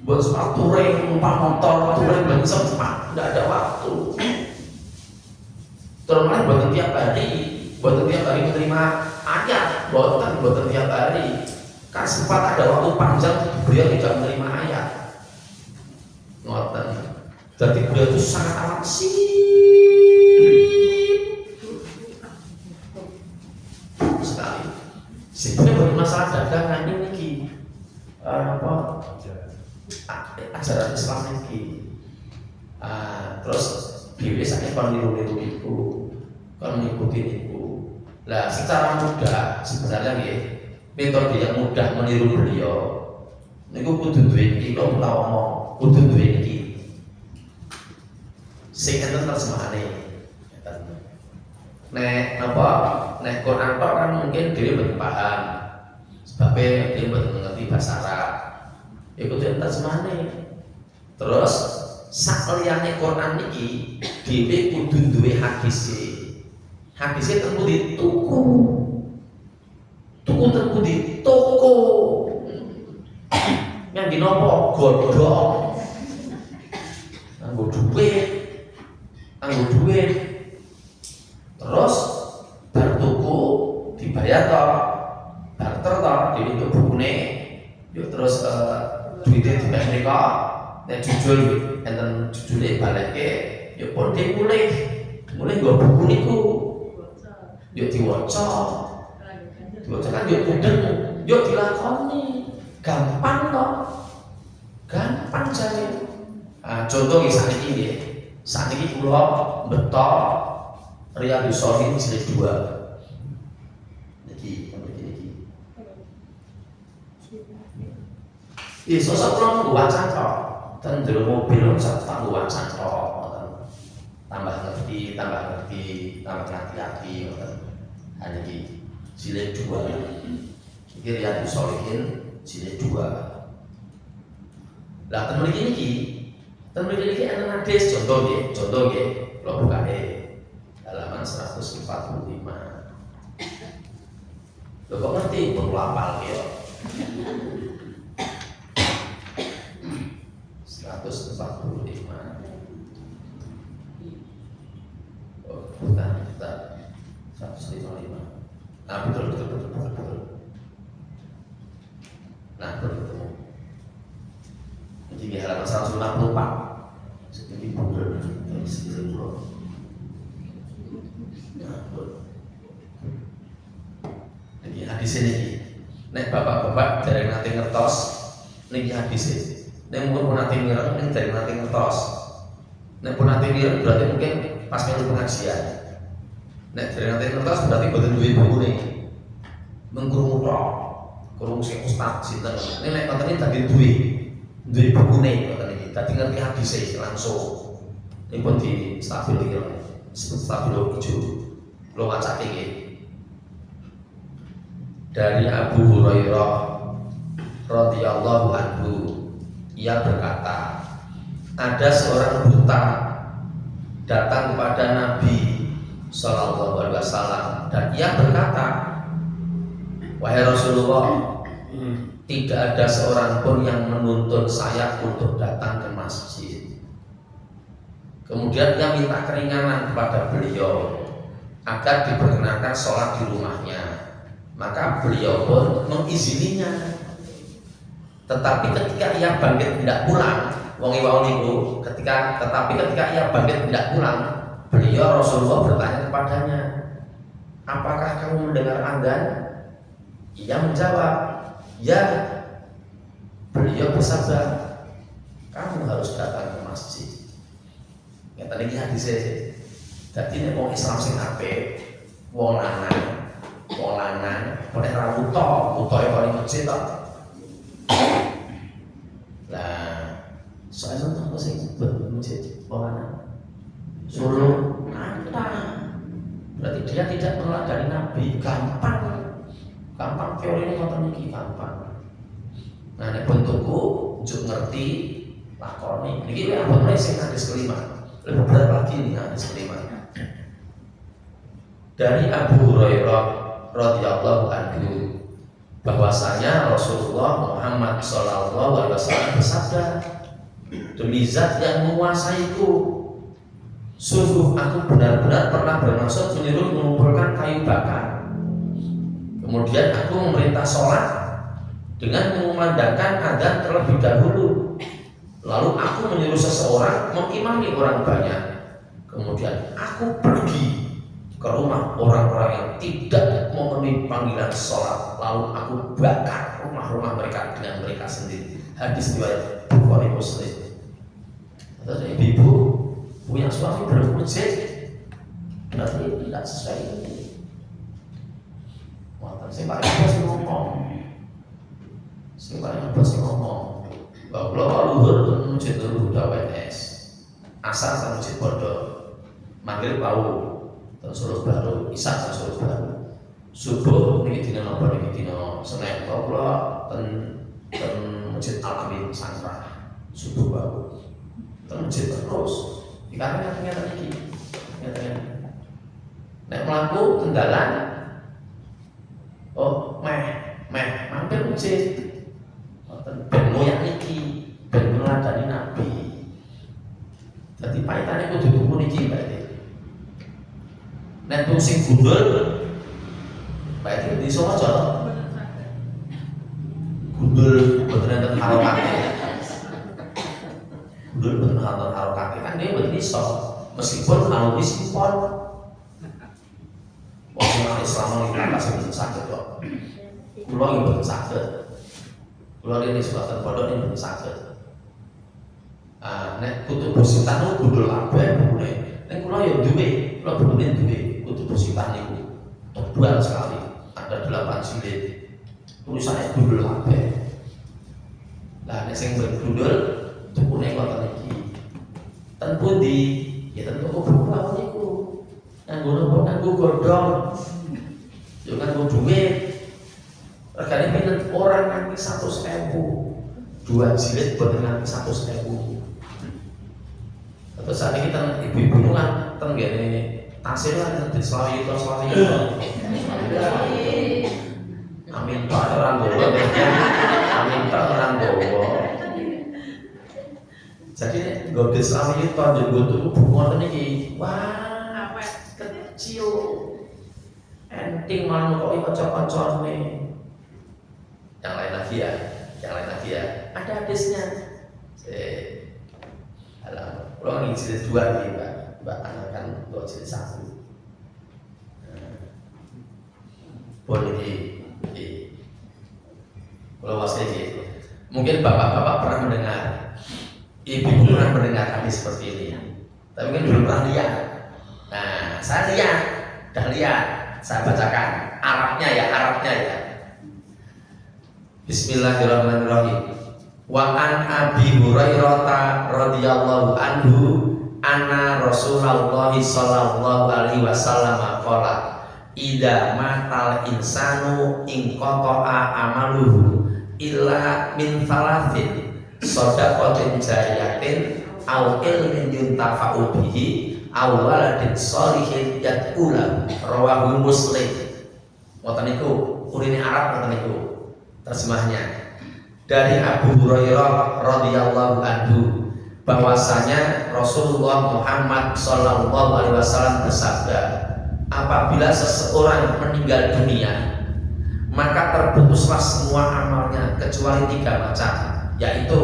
Mboten sempat touring numpak motor, touring mboten sempat. Enggak ada waktu. Terus malah mboten tiap hari menerima ayat, mboten tiap hari. Kan sempat ada waktu panjang beliau tidak menerima ayat. Ngoten. Jadi beliau itu sangat amat sekali. Sebenarnya bukan masalah dagangan ini ajaran Islam ini. Terus biasanya kalau niru-niru itu, kalau mengikuti itu. Nah, secara mudah sebenarnya ya, metode yang mudah meniru beliau. Niku kudu duwe iki kok ora omong, kudu duwe iki. Sing enten terjemahane. Nek napa? Nek Quran tok kan mungkin dhewe mboten paham. Sebabnya dia mboten ngerti bahasa Arab. Ya kudu terjemahane. Terus sakliyane Quran iki dhewe kudu duwe hadis. Hadisnya tentu di tuku tentu di toko yang dinopo godhong anggo duit terus bar tuku dibayar toh barter toh di untuk bukune yuk terus duitnya dibagi mereka nek jujul enten jujule balekke yuk pun dia mulai gak buku niku yuk diwaca kan yuk mudeng yuk dilakoni gampang toh gampang jane. Contoh sakniki nggih sakniki kula beto Riyadhus Shalihin jilid 2 niki sosok kula wacan tok ten jero mobil sak tak wacan tok tambah ngerti tambah hati-hati ngoten. Niki jilid 2 iki Riyadhus Shalihin jilid 2. Lah ten mriki niki ana hadis contoh nggih kula bukake halaman 145. Lho kok ngerti pun lapal ya. 145. Oh, bukan 155. Nah, betul. Nah, betul. Jadi halaman 164. Segini betul. Segini betul. Nah, betul. Ini hadis ini. Nek bapak-bapak dari nanti ngertos, ini hadis ini. Nek pun nanti ngereng, ini dari nanti ngertos. Nek pun nanti ngereng berarti mungkin pas melu pengajian. Nek dari nanti ngertos berarti boten duwe buku nih. Mengkurung tok, kurung sing ustaz sinten. Ini nek konten tadi duwe buku nih konten iki. Tadi ngerti hadis langsung. Ini pun di stabil hijau. Lo macake nggih. Dari Abu Hurairah radhiyallahu anhu, ia berkata, ada seorang buta datang kepada Nabi Sallallahu Alaihi Wasallam dan ia berkata, wahai Rasulullah, tidak ada seorang pun yang menuntun saya untuk datang ke masjid. Kemudian ia minta keringanan kepada beliau agar diperkenankan sholat di rumahnya. Maka beliau pun mengizininya. Tetapi ketika ia bangkit hendak pulang, ketika ia bangkit hendak pulang, beliau Rasulullah bertanya kepadanya, apakah kamu mendengar azan? Ia menjawab, ya. Beliau bersabda, kamu harus datang ke masjid. Yang tadi hadisnya, jadi ini orang Islam sing apik, wong lanang, boleh rambut yang paling masjid toh. Lah, soalnya apa sih? dia tidak meneladani Nabi. Gampang teori ini ngoten iki gampang. Nah nek bentukku njuk ngerti lakoni. Niki apa mulai sing hadis kelima. Lebih berat lagi nih hadis kelima. Dari Abu Hurairah radhiyallahu anhu bahwasanya Rasulullah Muhammad sallallahu alaihi wasallam bersabda, demi zat yang menguasaiku, sungguh aku benar-benar pernah bermaksud menyuruh mengumpulkan kayu bakar. Kemudian aku memerintah sholat dengan mengumandangkan adzan terlebih dahulu. Lalu aku menyuruh seseorang mengimami orang banyak. Kemudian aku pergi ke rumah orang-orang yang tidak memenuhi panggilan sholat. Lalu aku bakar rumah-rumah mereka dengan mereka sendiri. Hadis riwayat Bukhari Muslim. Atau ibu punya suami berwujud, berarti tidak sesuai ini. Saya paling bos ngomong, bahwa luhur itu masjid luhur WNS, asar kan masjid pondok, maghrib bau, terus Solo Baru, isak terus Solo Baru, subuh niki dina napa niki dina Senin, kalau ten masjid Al Amin Santra, subuh bau, ten masjid terus, dikarenakan ternyata niki, nek melaku kendalan. Oh, mampir masjid. Ben moyang iki, ben meladani Nabi. Dadi paitane kudu tuku niki berarti. Nek sing gundul berarti di Solo aja. Gundul boten enten harokate. Gundul boten enten harokate kan dia boten iso. Meskipun kalau disipon Islam ini tak sebut sakit kok. Kulo ini betul sakit. Kulo ini sebabkan bodoh ini betul sakit. Nek kutu bositan itu gundul kabeh boleh. Nek kulo ya duwe, kulo bener duwe kutu bositan itu tebal sekali. Ada 8 jilid. Tulisannya gundul kabeh. Lah nek sing bergundul tukune ngoten iki. Ten pundi? Ya tentu kulo niku. Nganggo godhong. Yo kan mau duit, regane pinten orang nganti 100.000, 2 jilid buat nganti 100.000. Terus saat ini kita ibu-ibu kan tenggene tasir kan di Selawi itu. Amin pak orang bawa, amin pak orang bawa. Jadi gede Selawi itu juga tuh bunga ini, wah kecil. Enting malah kok kocok-kocok nih. Yang lain lagi ya. Ada hadisnya. Kalau ini jilid 2 nih Mbak akan 2 jilid 1. Boleh di. Kalau wasnya gitu. Mungkin bapak-bapak pernah mendengar, ibu pernah mendengar hadis seperti ini. Tapi kan belum pernah lihat. Nah, saya lihat. Saya bacakan Arabnya ya. Bismillahirrahmanirrahim. Wa an Abi Hurairah radhiyallahu anhu anna Rasulullah sallallahu alaihi wasallam qala idza matal insanu in qata'a amaluhu illa min thalathin shadaqatin jariyatin aw ilmin yuntafa'u bihi awaladin sholihin yad'ulahu rawahu Muslim. Ngoten niku urine Arab ngoten niku terjemahnya. Dari Abu Hurairah radhiyallahu anhu bahwasanya Rasulullah Muhammad sallallahu alaihi wasallam bersabda, apabila seseorang meninggal dunia maka terputuslah semua amalnya kecuali 3 macam, yaitu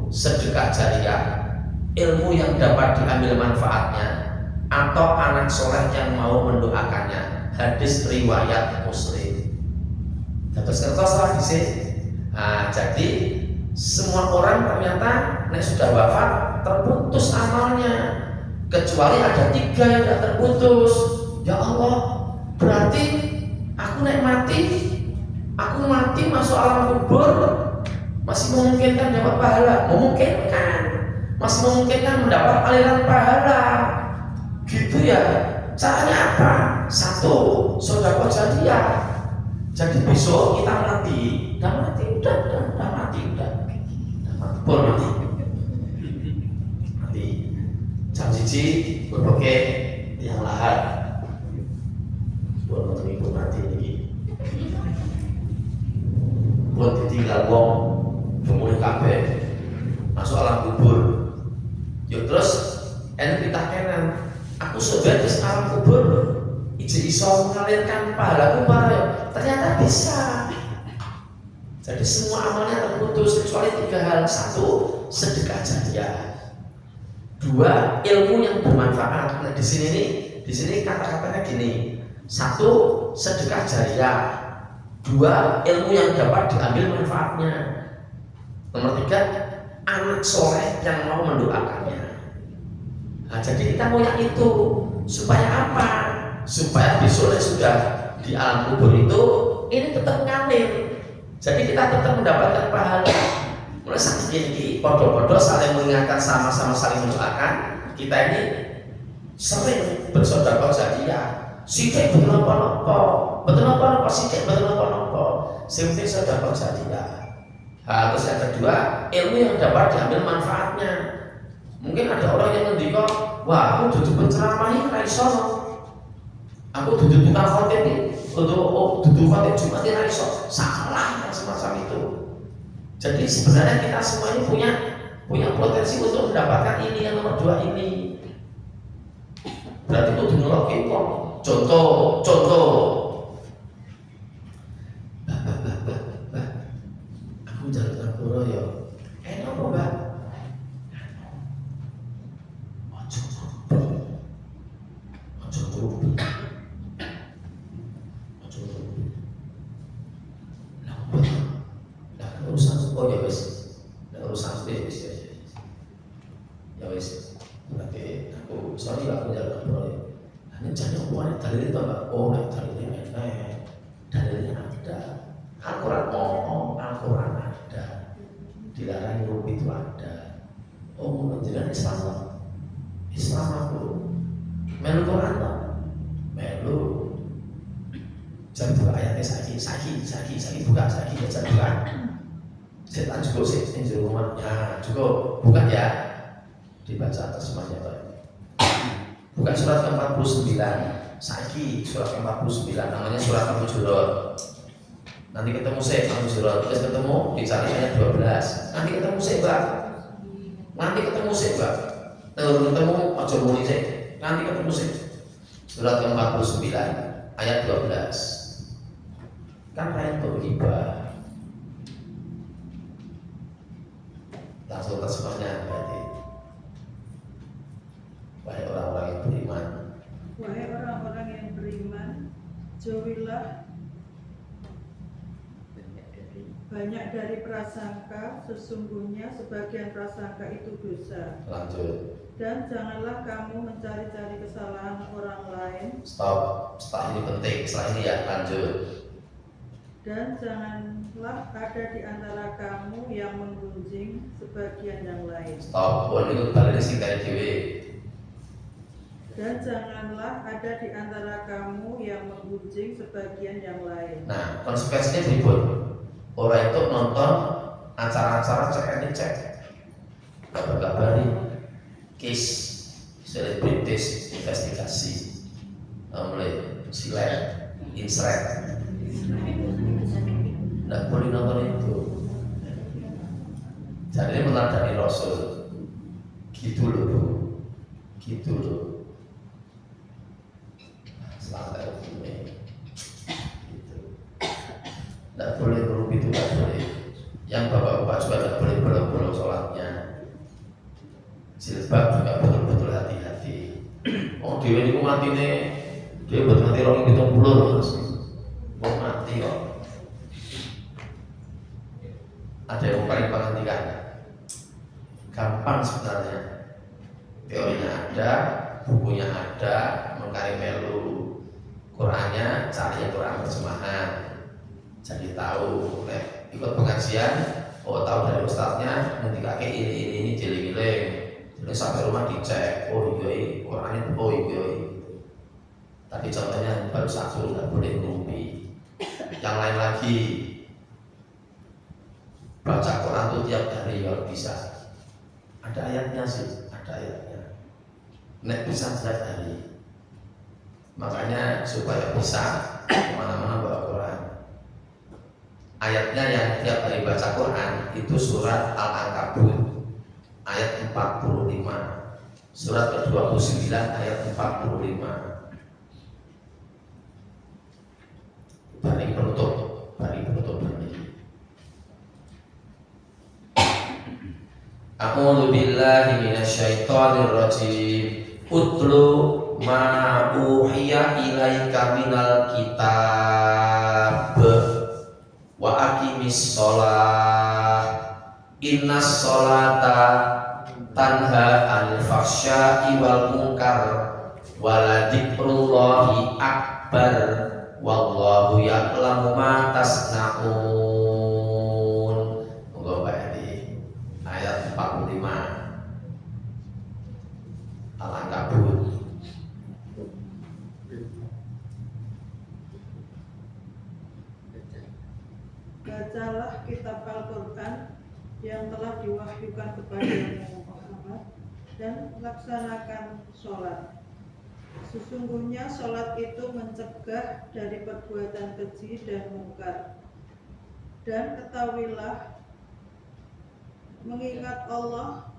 sedekah jariyah, ilmu yang dapat diambil manfaatnya, atau anak soleh yang mau mendoakannya. Hadis riwayat Muslim. Terus kertas di sini. Jadi semua orang ternyata nek sudah wafat terputus amalnya, kecuali ada 3 yang tidak terputus. Ya Allah, berarti aku nek mati masuk alam kubur masih memungkinkan dapat pahala, masih memungkinkan mendapat aliran pahala. Gitu ya. Caranya apa? Satu, sedekah jariah. Jadi besok kita mati, udah mati, udah mati, pun mati. Jam siji berbagai yang lahat, pun mati lagi. Pun ditinggal wong, mulai kabeh masuk alam kubur. Yuk terus, kita kenan. Aku sudah di alam kubur, iso mengalirkan pahalaku para, ternyata bisa. Jadi semua amalnya terputus kecuali 3 hal. 1, sedekah jariah. 2, ilmu yang bermanfaat. Nah di sini kata-katanya gini. 1, sedekah jariah. 2, ilmu yang dapat diambil manfaatnya. Nomor 3, anak soleh yang mau mendoakannya. Nah, jadi kita mau yang itu supaya apa? Supaya besok sudah di alam kubur itu ini tetap ngalir. Jadi kita tetap mendapatkan pahala. Mulai saat ini podo-podo saling mengingatkan, sama-sama saling mendoakan. Kita ini sering bersedekah jariah. Sidik betul apa-apa, sidik betul apa-apa. Simpen sedekah jariah. Terus yang kedua, ilmu yang dapat diambil manfaatnya. Mungkin ada orang yang ngendika, wah aku duduk penceramah ini raiso, aku duduk tukang khotib ini, duduk khotib Jumat ini raiso. Salah yang semacam itu. Jadi sebenarnya kita semua ini punya potensi untuk mendapatkan ini yang nomor 2 ini. Berarti itu dulu kita. Contoh. Aku jalan ngapura ya. Enak kok, Mbak. Berarti aku sorry aku jalan ngapura. Hanya jadi hubungannya dalilnya itu enggak? Oh, dalilnya enak. Dalilnya ada. Al-Quran ngomong, Al-Quran ada. Dilarang rupi itu ada. Oh, menjelaskan Islam aku melu Quran tak? Melu. Jam 2 ayatnya saki buka baca Quran. Setan juga sih di rumahnya juga bukan ya, dibaca atas semuanya Pak. Bukan surat ke-49, Saki surat ke-49, namanya surat Al-Hujurat. Nanti ketemu saya Al-Hujurat, terus ketemu dicari ayat 12. Nanti ketemu saya Pak. Ketemu ojo muni saya. Nanti ketemu saya. Surat ke-49 ayat 12. Kan ayat berhibah. Langsung terjemahnya berarti. Wahai orang-orang yang beriman, jauhilah banyak dari prasangka, sesungguhnya sebagian prasangka itu dosa. Lanjut. Dan janganlah kamu mencari-cari kesalahan orang lain. Stop. Setelah ini penting. Setelah ini ya lanjut. Dan janganlah ada di antara kamu yang menggunjing sebagian yang lain. Stop. Boleh balik sing dari dewe. Dan janganlah ada di antara kamu yang menggunjing sebagian yang lain. Nah, konsekuensinya berikut. Orang itu nonton acara-acara cek, kabar-kabari, case, selebritis, investigasi, mulai silet, insret. Tidak boleh nonton itu. Jadi ini benar dari Rasul. Gitu loh. Selamat hukumnya. Tidak boleh merugi itu, tidak boleh. Yang bapak-bapak juga tidak boleh bolong-bolong sholatnya. Jilbab juga betul-betul hati-hati. Oh dewa ini mati nih, dia buat mati orang itu belum mau mati kok. Ada yang paling penghentikan. Gampang sebenarnya. Teorinya ada, bukunya ada, mengkari melu. Qurannya cari Quran terjemahan. Jadi tahu, ikut pengajian, tahu dari ustadznya, nanti kakek ini giling-giling. Jadi sampai rumah dicek, iya, Qurannya iya. Tadi contohnya baru satu, nggak boleh ngerumpi. Yang lain lagi, baca Quran itu tiap hari kalau bisa. Ada ayatnya sih, ada ayatnya. Nek bisa tiap hari. Makanya supaya bisa kemana-mana bawa Quran. Ayatnya yang tiap hari baca Quran itu surat Al-Ankabut ayat 45. Surat ke-29 ayat 45. Bari penutup ini. A'udzu billahi minasyaitonir rajim. Utlu ma uhiya ilaika minal kitab wa aqimis shalah innas sholata tanha 'anil fahsya'i wal munkar wa dzikrullahi akbar wallahu ya'lamu ma tasna'un. Monggo Pak Edi. Ayat 45 Al-Ankabut. Bacalah kitab Al-Quran yang telah diwahyukan kepadamu Muhammad dan laksanakan sholat. Sesungguhnya sholat itu mencegah dari perbuatan keji dan mungkar. Dan ketahuilah, mengingat Allah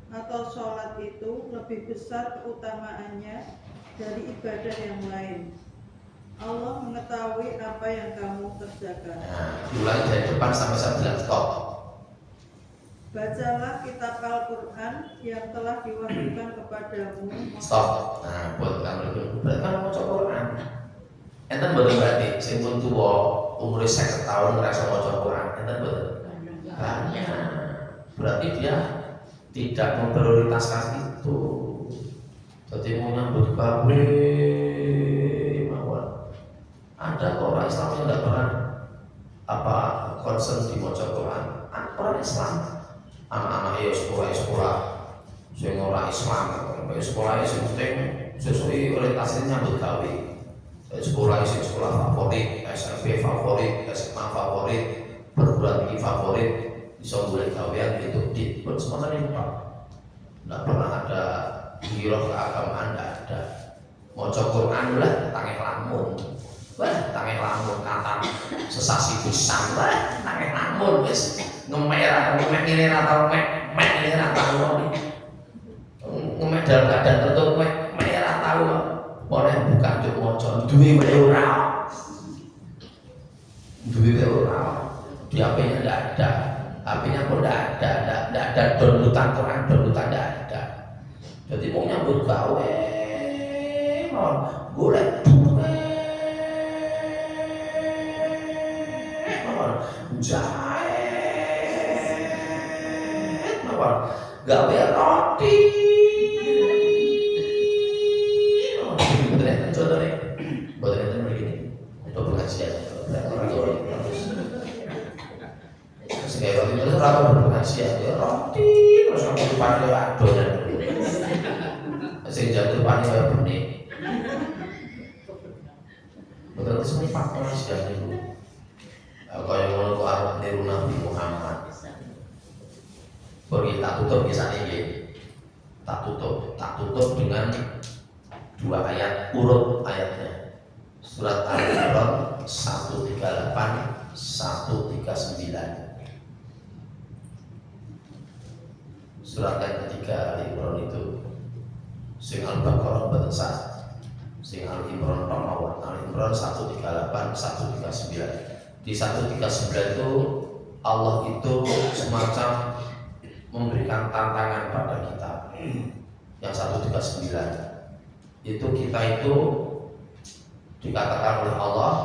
atau sholat itu lebih besar keutamaannya dari ibadah yang lain. Allah mengetahui apa yang kamu kerjakan. Ulang dari depan sampai saya bilang stop. Bacalah kitab Al-Quran yang telah diwahyukan kepadamu. Stop. Nah, buat kamu itu berarti kamu mau coba Quran. Enten betul berarti, simpun tua umur 50 tahun ngerasa mau coba Quran. Enten betul. Banyak. Berarti dia tidak memprioritaskan itu. Jadi mau nyambut kabe, ada orang Islam yang tidak pernah concern di moco Quran. Orang Islam, anak-anak sekolah, sing ora Islam, sekolah sing penting sesuai orientasinya nyambut gawe. Sekolah favorit, SMP favorit, SMA favorit, perguruan tinggi favorit, bisa boleh gawean itu di pun semuanya ini Pak. Tidak pernah ada giroh keagamaan, tidak ada. Moco Quran lah, tangi lamun. Wah, tangi lamun kata sesasi pisan, wah, tangi lamun wis ngemek ngene ra tau mek ngene ra tau ngemek dalam keadaan tertutup mek ra tau oleh buka juk maca duwe wae ora di HP-nya enggak ada, HP-nya pun enggak ada downloadan Quran, downloadan enggak ada. Jadi mau nyambut gawe mau golek jahit mawar gawe roti bener contoh nih bener itu begini untuk pengajian orang tua terus kayak roti terus orang berpengajian ya roti terus kamu dipakai adonan sehingga jatuh panik ya benih betul semua faktor pengajian itu. Kaya ngono kok arep niru Nabi Muhammad. Pergi tak tutup kisah ini. Tak tutup dengan dua ayat urut ayatnya. Surat Al-Imran 138 139. Surat yang ketiga Al-Imran itu sing Al-Baqarah boten sah. Sing Al-Imran mawon Al-Imran 138 139. Di 139 itu Allah itu semacam memberikan tantangan pada kita. Yang 139 itu kita itu dikatakan oleh Allah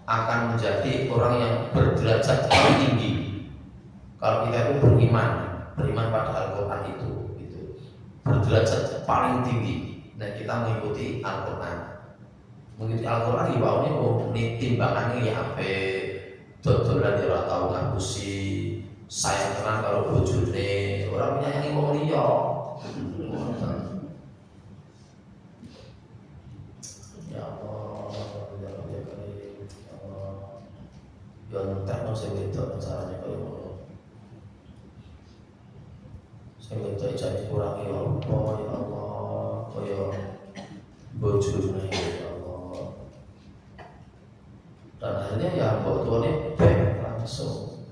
akan menjadi orang yang berderajat paling tinggi. Kalau kita itu beriman pada Al-Quran itu berderajat paling tinggi. Nah kita mengikuti Al-Quran. Mengikuti Al-Quran ini timbangannya ya sampai dodolan ya ora tau ngapusi sayang tenan karo bojone ora menyayangi wong liya. Ya Allah Ya entek no sing wedok carane kaya ngono. Sing wedok jane kurang ya Allah, kaya bojone ya Allah. Dan akhirnya ya mbok tuane langsung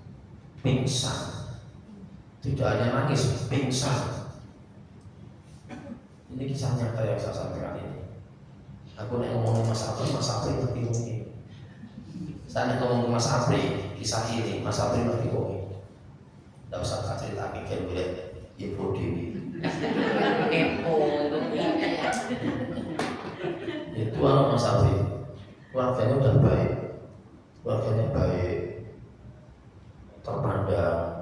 pingsan. Tidak hanya nangis, pingsan. Ini kisah nyata yang saya sampaikan ini. Aku nek ngomongin Mas Apri ngerti mungkin. Saya nek ngomong Mas Apri, kisah ini Mas Apri ngerti mungkin. Tidak usah tak cerita bikin boleh Ibu Dewi. Itu anak Mas Apri, keluarganya udah baik, terpandang.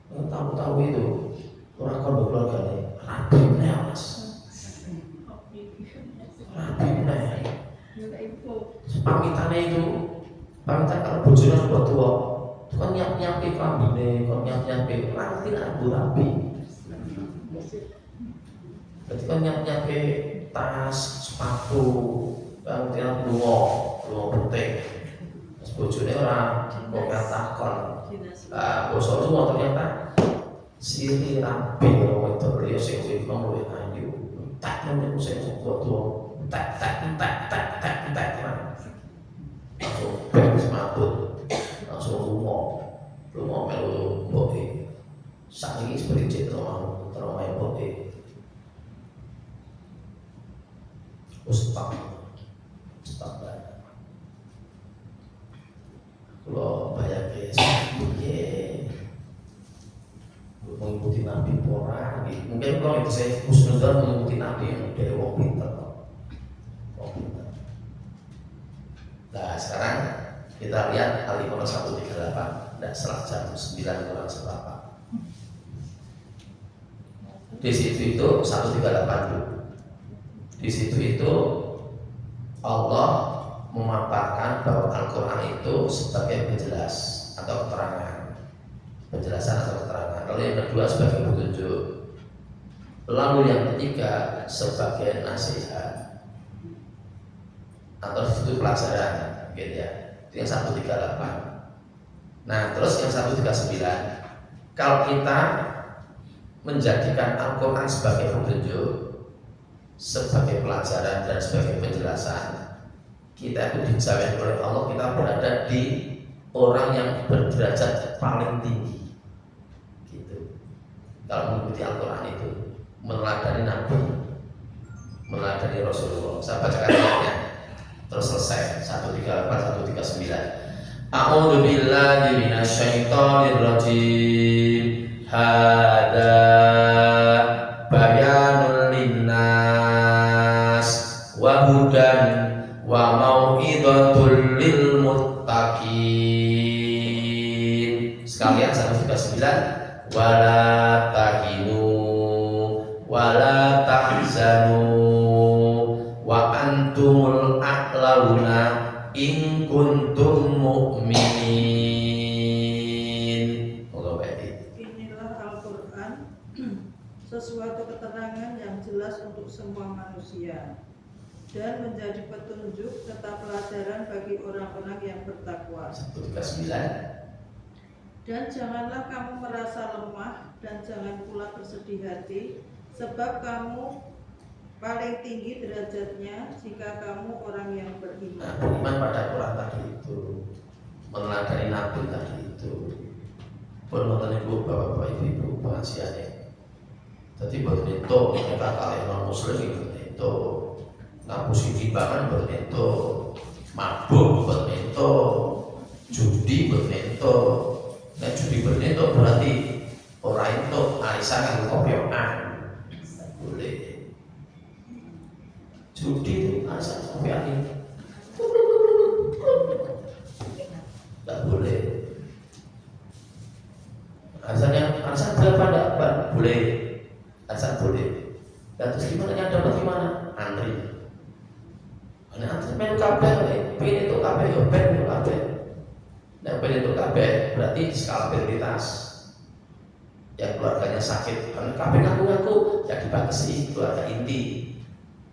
Tahu-tahu itu orang kandung keluarganya rapi Mas. Pamitan kalau bojone buat tua, itu kan nyiap-nyiapi klambine, kan nyiap-nyiapi nanti nak rapi. Berarti kan nyiap-nyiapi tas, sepatu, kan tiap lungo penting. Terus bojone ora kok takon. Bosok semua ternyata siri rapi wong itu dia sing wong luwih ayu. Tak nemu sing buat tua. Tak langsung semaput langsung rumah melu boke saiki seperti terus main boke ustaz banget kalau bayangke piye mengikuti nabi pora mungkin kalau itu saya husnuzon mengikuti nabi yang dari wong pinter. Nah sekarang kita lihat Al-Imran 138 dan setelah jam 9 kurang seberapa. Di situ itu 138 dulu. Di situ itu Allah memaparkan bahwa Al-Quran itu sebagai penjelas atau keterangan, penjelasan atau keterangan. Lalu yang kedua sebagai petunjuk. Lalu yang ketiga sebagai nasihat atau itu pelajaran, gitu ya. Itu yang 138. Nah, terus yang 139, kalau kita menjadikan Al-Quran sebagai petunjuk, sebagai pelajaran dan sebagai penjelasan, kita itu dijamin oleh Allah kita berada di orang yang berderajat paling tinggi. Gitu. Kalau mengikuti Al-Quran itu, meneladani Nabi, meneladani Rasulullah. Saya bacakan ayatnya. Terus selesai 138 139. A'udzu billahi minasyaitonir rajim. Hada bayanul linnas wa hudan wa mau'izatul lil muttaqin. Sekalian 139 wala tahinu wala tahzanu wa antumul a'launa in kuntum mu'minin. Inilah Al-Quran, sesuatu keterangan yang jelas untuk semua manusia dan menjadi petunjuk serta pelajaran bagi orang-orang yang bertakwa. 139. Dan janganlah kamu merasa lemah dan jangan pula bersedih hati, sebab kamu paling tinggi derajatnya jika kamu orang yang beriman. Nah, beriman pada Quran tadi itu, meneladani Nabi tadi itu. Penonton ibu, bapak-bapak, ibu pengajiannya. Jadi buat itu kita kalian non muslim itu ngapusi timbangan buat itu, mabuk buat itu, judi buat itu. Nah judi buat itu berarti orang itu Aisyah yang kopiokan boleh. Judi itu Aisyah kopiokan ini tidak boleh. Asal berapa boleh, asal boleh. Dan terus gimana dapat gimana? Antri. Karena antri melu kabeh, pengen itu kabeh, yo pengen itu kabeh. Nah pengen itu kabeh berarti skala prioritas. Yang keluarganya sakit, karena kabeh ngaku-ngaku ya dibatasi keluarga inti.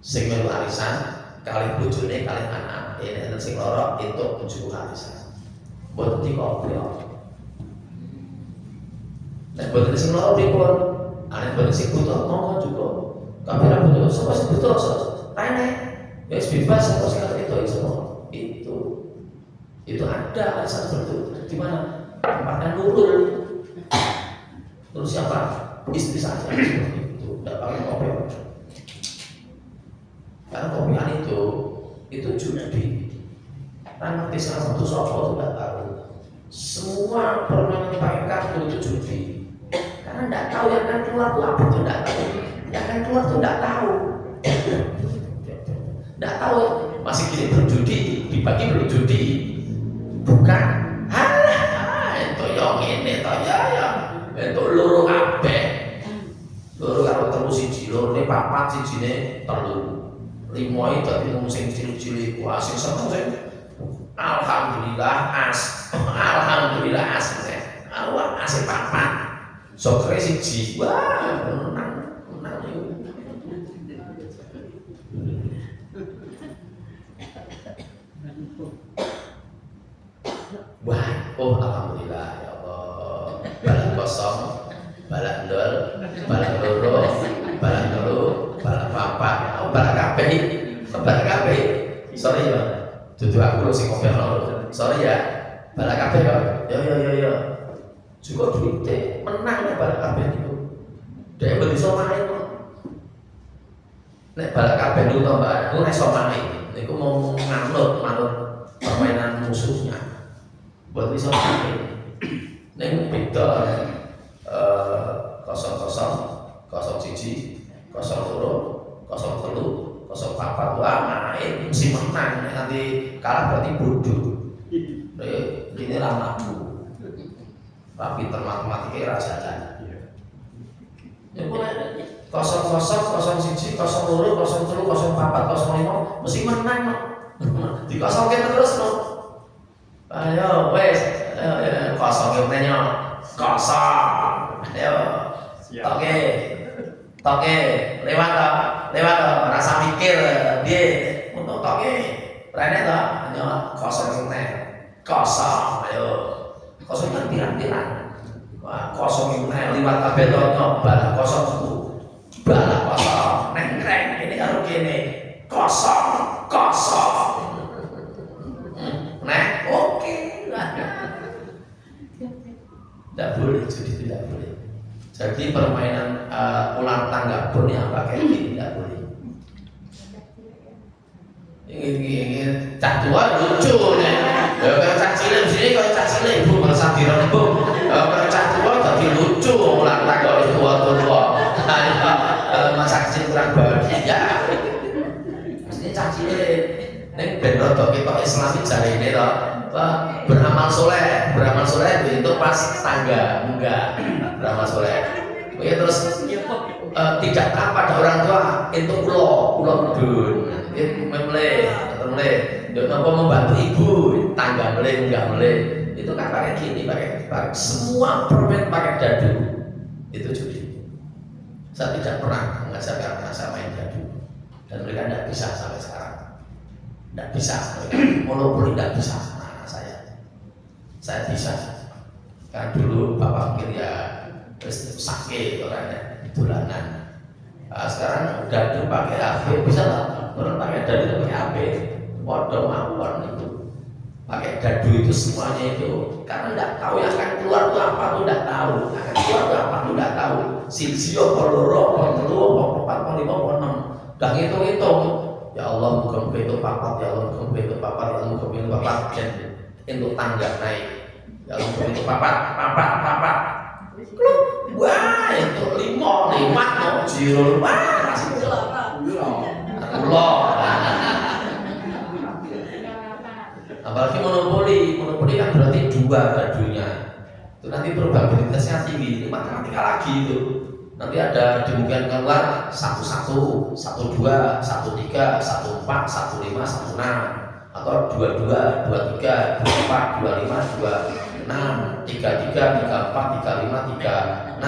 Sing melu arisan, kali bojone, kali anak. Ini sing loro itu 7 arisan. buat di kopi. Nek buat sing loro pripun? Nek buat sing butuh monggo juga. Kabeh ra butuh, sapa sing butuh rene. Ya bebas sapa sing itu semua. Itu ada alasan seperti itu. Di mana? Tempatnya nurul. Terus siapa? Istri saja seperti itu. Tidak pakai kopi. Karena kopian itu judi. Karena nanti salah satu sopo tidak tahu. Semua permainan pakai kartu itu judi. Karena tidak tahu yang akan keluar itu apa itu tidak tahu. Yang akan keluar itu tidak tahu. Tidak tahu. Masih gini berjudi, dibagi berjudi. Bukan. Itu yang ini, itu ya. Itu loro kabeh. Loro karo telu siji, loro ne papat, sijine telu. Limo itu dadi sing cilik-cilik kuwi sing seneng sing alhamdulillah alhamdulillah awak asih papat. Sokre siji. Wah, menang. Wah, oh alhamdulillah ya Allah. Balak kosong, balak ndol, balak loro, balak telu, balak papat, balak kabeh. Sorry ya. Dudu aku sing ngomong loro. Sorry ya. Balak kabeh ya. Yo. Cukup duite menang nek balak kabeh niku. Dhek ben iso main kok. Nek balak kabeh niku tambah ora iso main. Niku mau manut permainan musuhnya. Buat bisa main. Nek beda 00, 01, 02, 03, 04 wah main mesti menang. Nek nanti kalah berarti bodoh. Ini ramahku. Tapi matematika ra jalan. Ya boleh 00, 01, 02, 03, 04, 05 mesti menang. Dikosongke terus no. Ayo wes, kosong kene kosong. Ayo. Toke, lewat rasa mikir piye untuk toke. Rene to, ayo kosong kene. Kosong, ayo. Kosong kan pirang-pirang. Wah, kosong kene liwat kabeh to balak kosong itu. Balak kosong, neng ini karo kene. Kosong. Nah, oke. Tidak boleh, jadi tidak boleh. Jadi permainan ulang tangga pun yang pakai ini tidak boleh. Ini cak tua lucu nih. Kalau cak cilik sini, kalau cak cilik ibu merasa dirembuk. Kalau cak tua jadi lucu ulang tangga itu tua. Masa kecil kurang bahagia. Mestinya cak cilik. Ini benar toh kita Islami jari ini toh beramal soleh itu pas tangga enggak beramal soleh. Oke terus tidak taat pada orang tua itu pulau medun itu memulai apa membantu ibu tangga enggak itu kan pakai gini pakai semua permen pakai dadu itu judi. Saya tidak pernah mengajarkan anak saya main dadu dan mereka tidak bisa sampai sekarang. Tidak bisa, monopoli tidak bisa anak saya bisa. Kan dulu bapak mikir ya terus sakit orangnya dolanan. Sekarang dadu pakai HP bisa lah, orang pakai dadu pakai HP, waduh mawon itu. Pakai dadu itu semuanya itu karena tidak tahu yang akan keluar itu apa tuh tidak tahu, akan keluar itu apa tuh tidak tahu. Silsio, poloro, poltelu, empat, lima, enam, dah hitung. Ya Allah muka-muka itu papat, ya Allah muka-muka itu papat, ya Allah muka-muka itu papat dan untuk tangga naik. Ya Allah muka-muka itu papat. Wah itu 5, 5, jiro, wah masih Allah. Apalagi monopoli kan berarti 2 dadunya. Itu nanti probabilitasnya tinggi, ini matematika lagi itu. Nanti ada dimungkinkan keluar 11, 12, 13, 14, 15, 16 atau 22, 23, 24, 25, 26, 33, 34, 35, 36,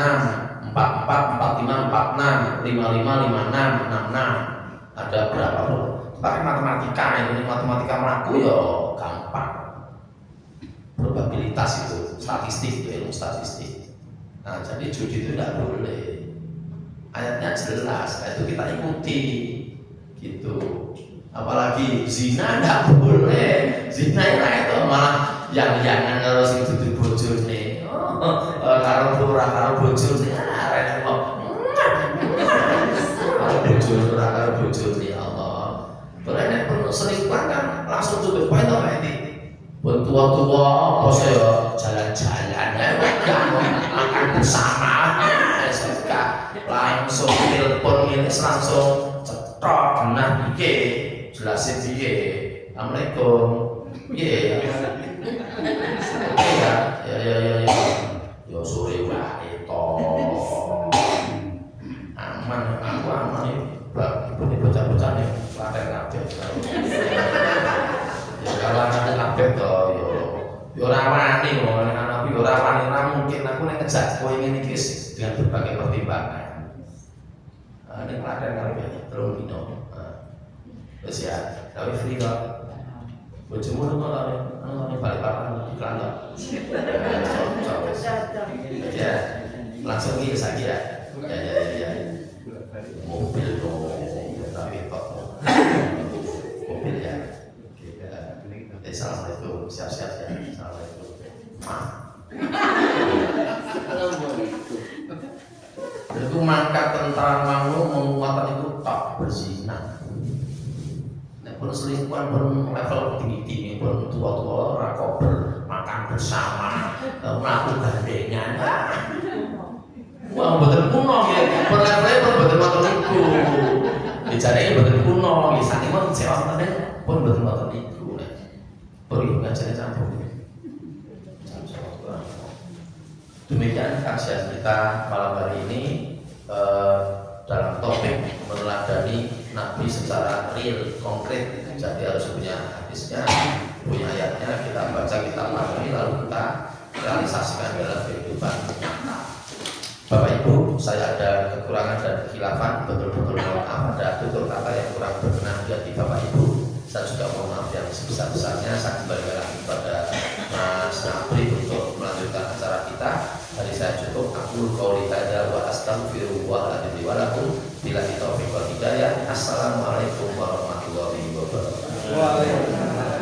44, 45, 46, 55, 56, 66. Ada berapa loh? Pakai matematika ini matematika melaku ya gampang. probabilitas itu, statistik, ilmu statistik. Nah, jadi judi itu tidak boleh. Ayatnya jelas, itu kita ikuti, gitu. Apalagi zina tidak boleh. Zina itu malah yang harus itu bojol nih. Karo pura karo bojol nih, arek kok. Karo bojol ora karo bojol nih Allah. Boleh perlu selingkuhan kan langsung tutup poin to Pak. Buat tua-tua apa saya jalan-jalan ya makan bersama langsung telepon ini langsung cetok nah piye jelasin piye Assalamualaikum piye ya yo sore wae to aman aku aman ya ibu bocah-bocah nih klaten kabeh ya kalau anak kabeh to yo ora wani kok anak yo ora wani ora mungkin aku nek ngejak kowe ngene iki dengan berbagai pertimbangan. Ini klaten kabeh terus dino. Wis ya, tapi free kok. Bojomu nang balik papan iklan to. Ya, langsung iki saiki ya. Ya. Mobil dong, tapi kok. Mobil ya. Assalamualaikum, siap-siap ya. Assalamualaikum. Itu mangkat tentara mangu menguatan itu tak berzina. Nek pun selingkuhan pun level tinggi-tinggi pun tua-tua rakober makan bersama melakukan gandengan. Wah betul kuno ya. Pun levelnya pun betul betul itu. Bicaranya betul kuno. Misalnya pun sewa mana pun betul betul itu. Pergi ngajarnya campur. Demikian kajian kita malam hari ini dalam topik meneladani Nabi secara real, konkret. Jadi harus punya hadisnya, punya ayatnya, kita baca, kita pahami, lalu kita realisasikan dalam kehidupan nyata. Bapak Ibu, saya ada kekurangan dan kekhilafan, betul-betul mohon maaf, ada tutur kata yang kurang berkenan di hati Bapak Ibu. Saya juga mohon maaf yang sebesar-besarnya. Saya kembali lagi kepada Mas Nabri untuk melanjutkan acara kita. Tadi saya cukup aku qouli hadza wa astaghfirullahaladzim wa lakum billahi taufiq wal hidayah. Assalamualaikum warahmatullahi wabarakatuh.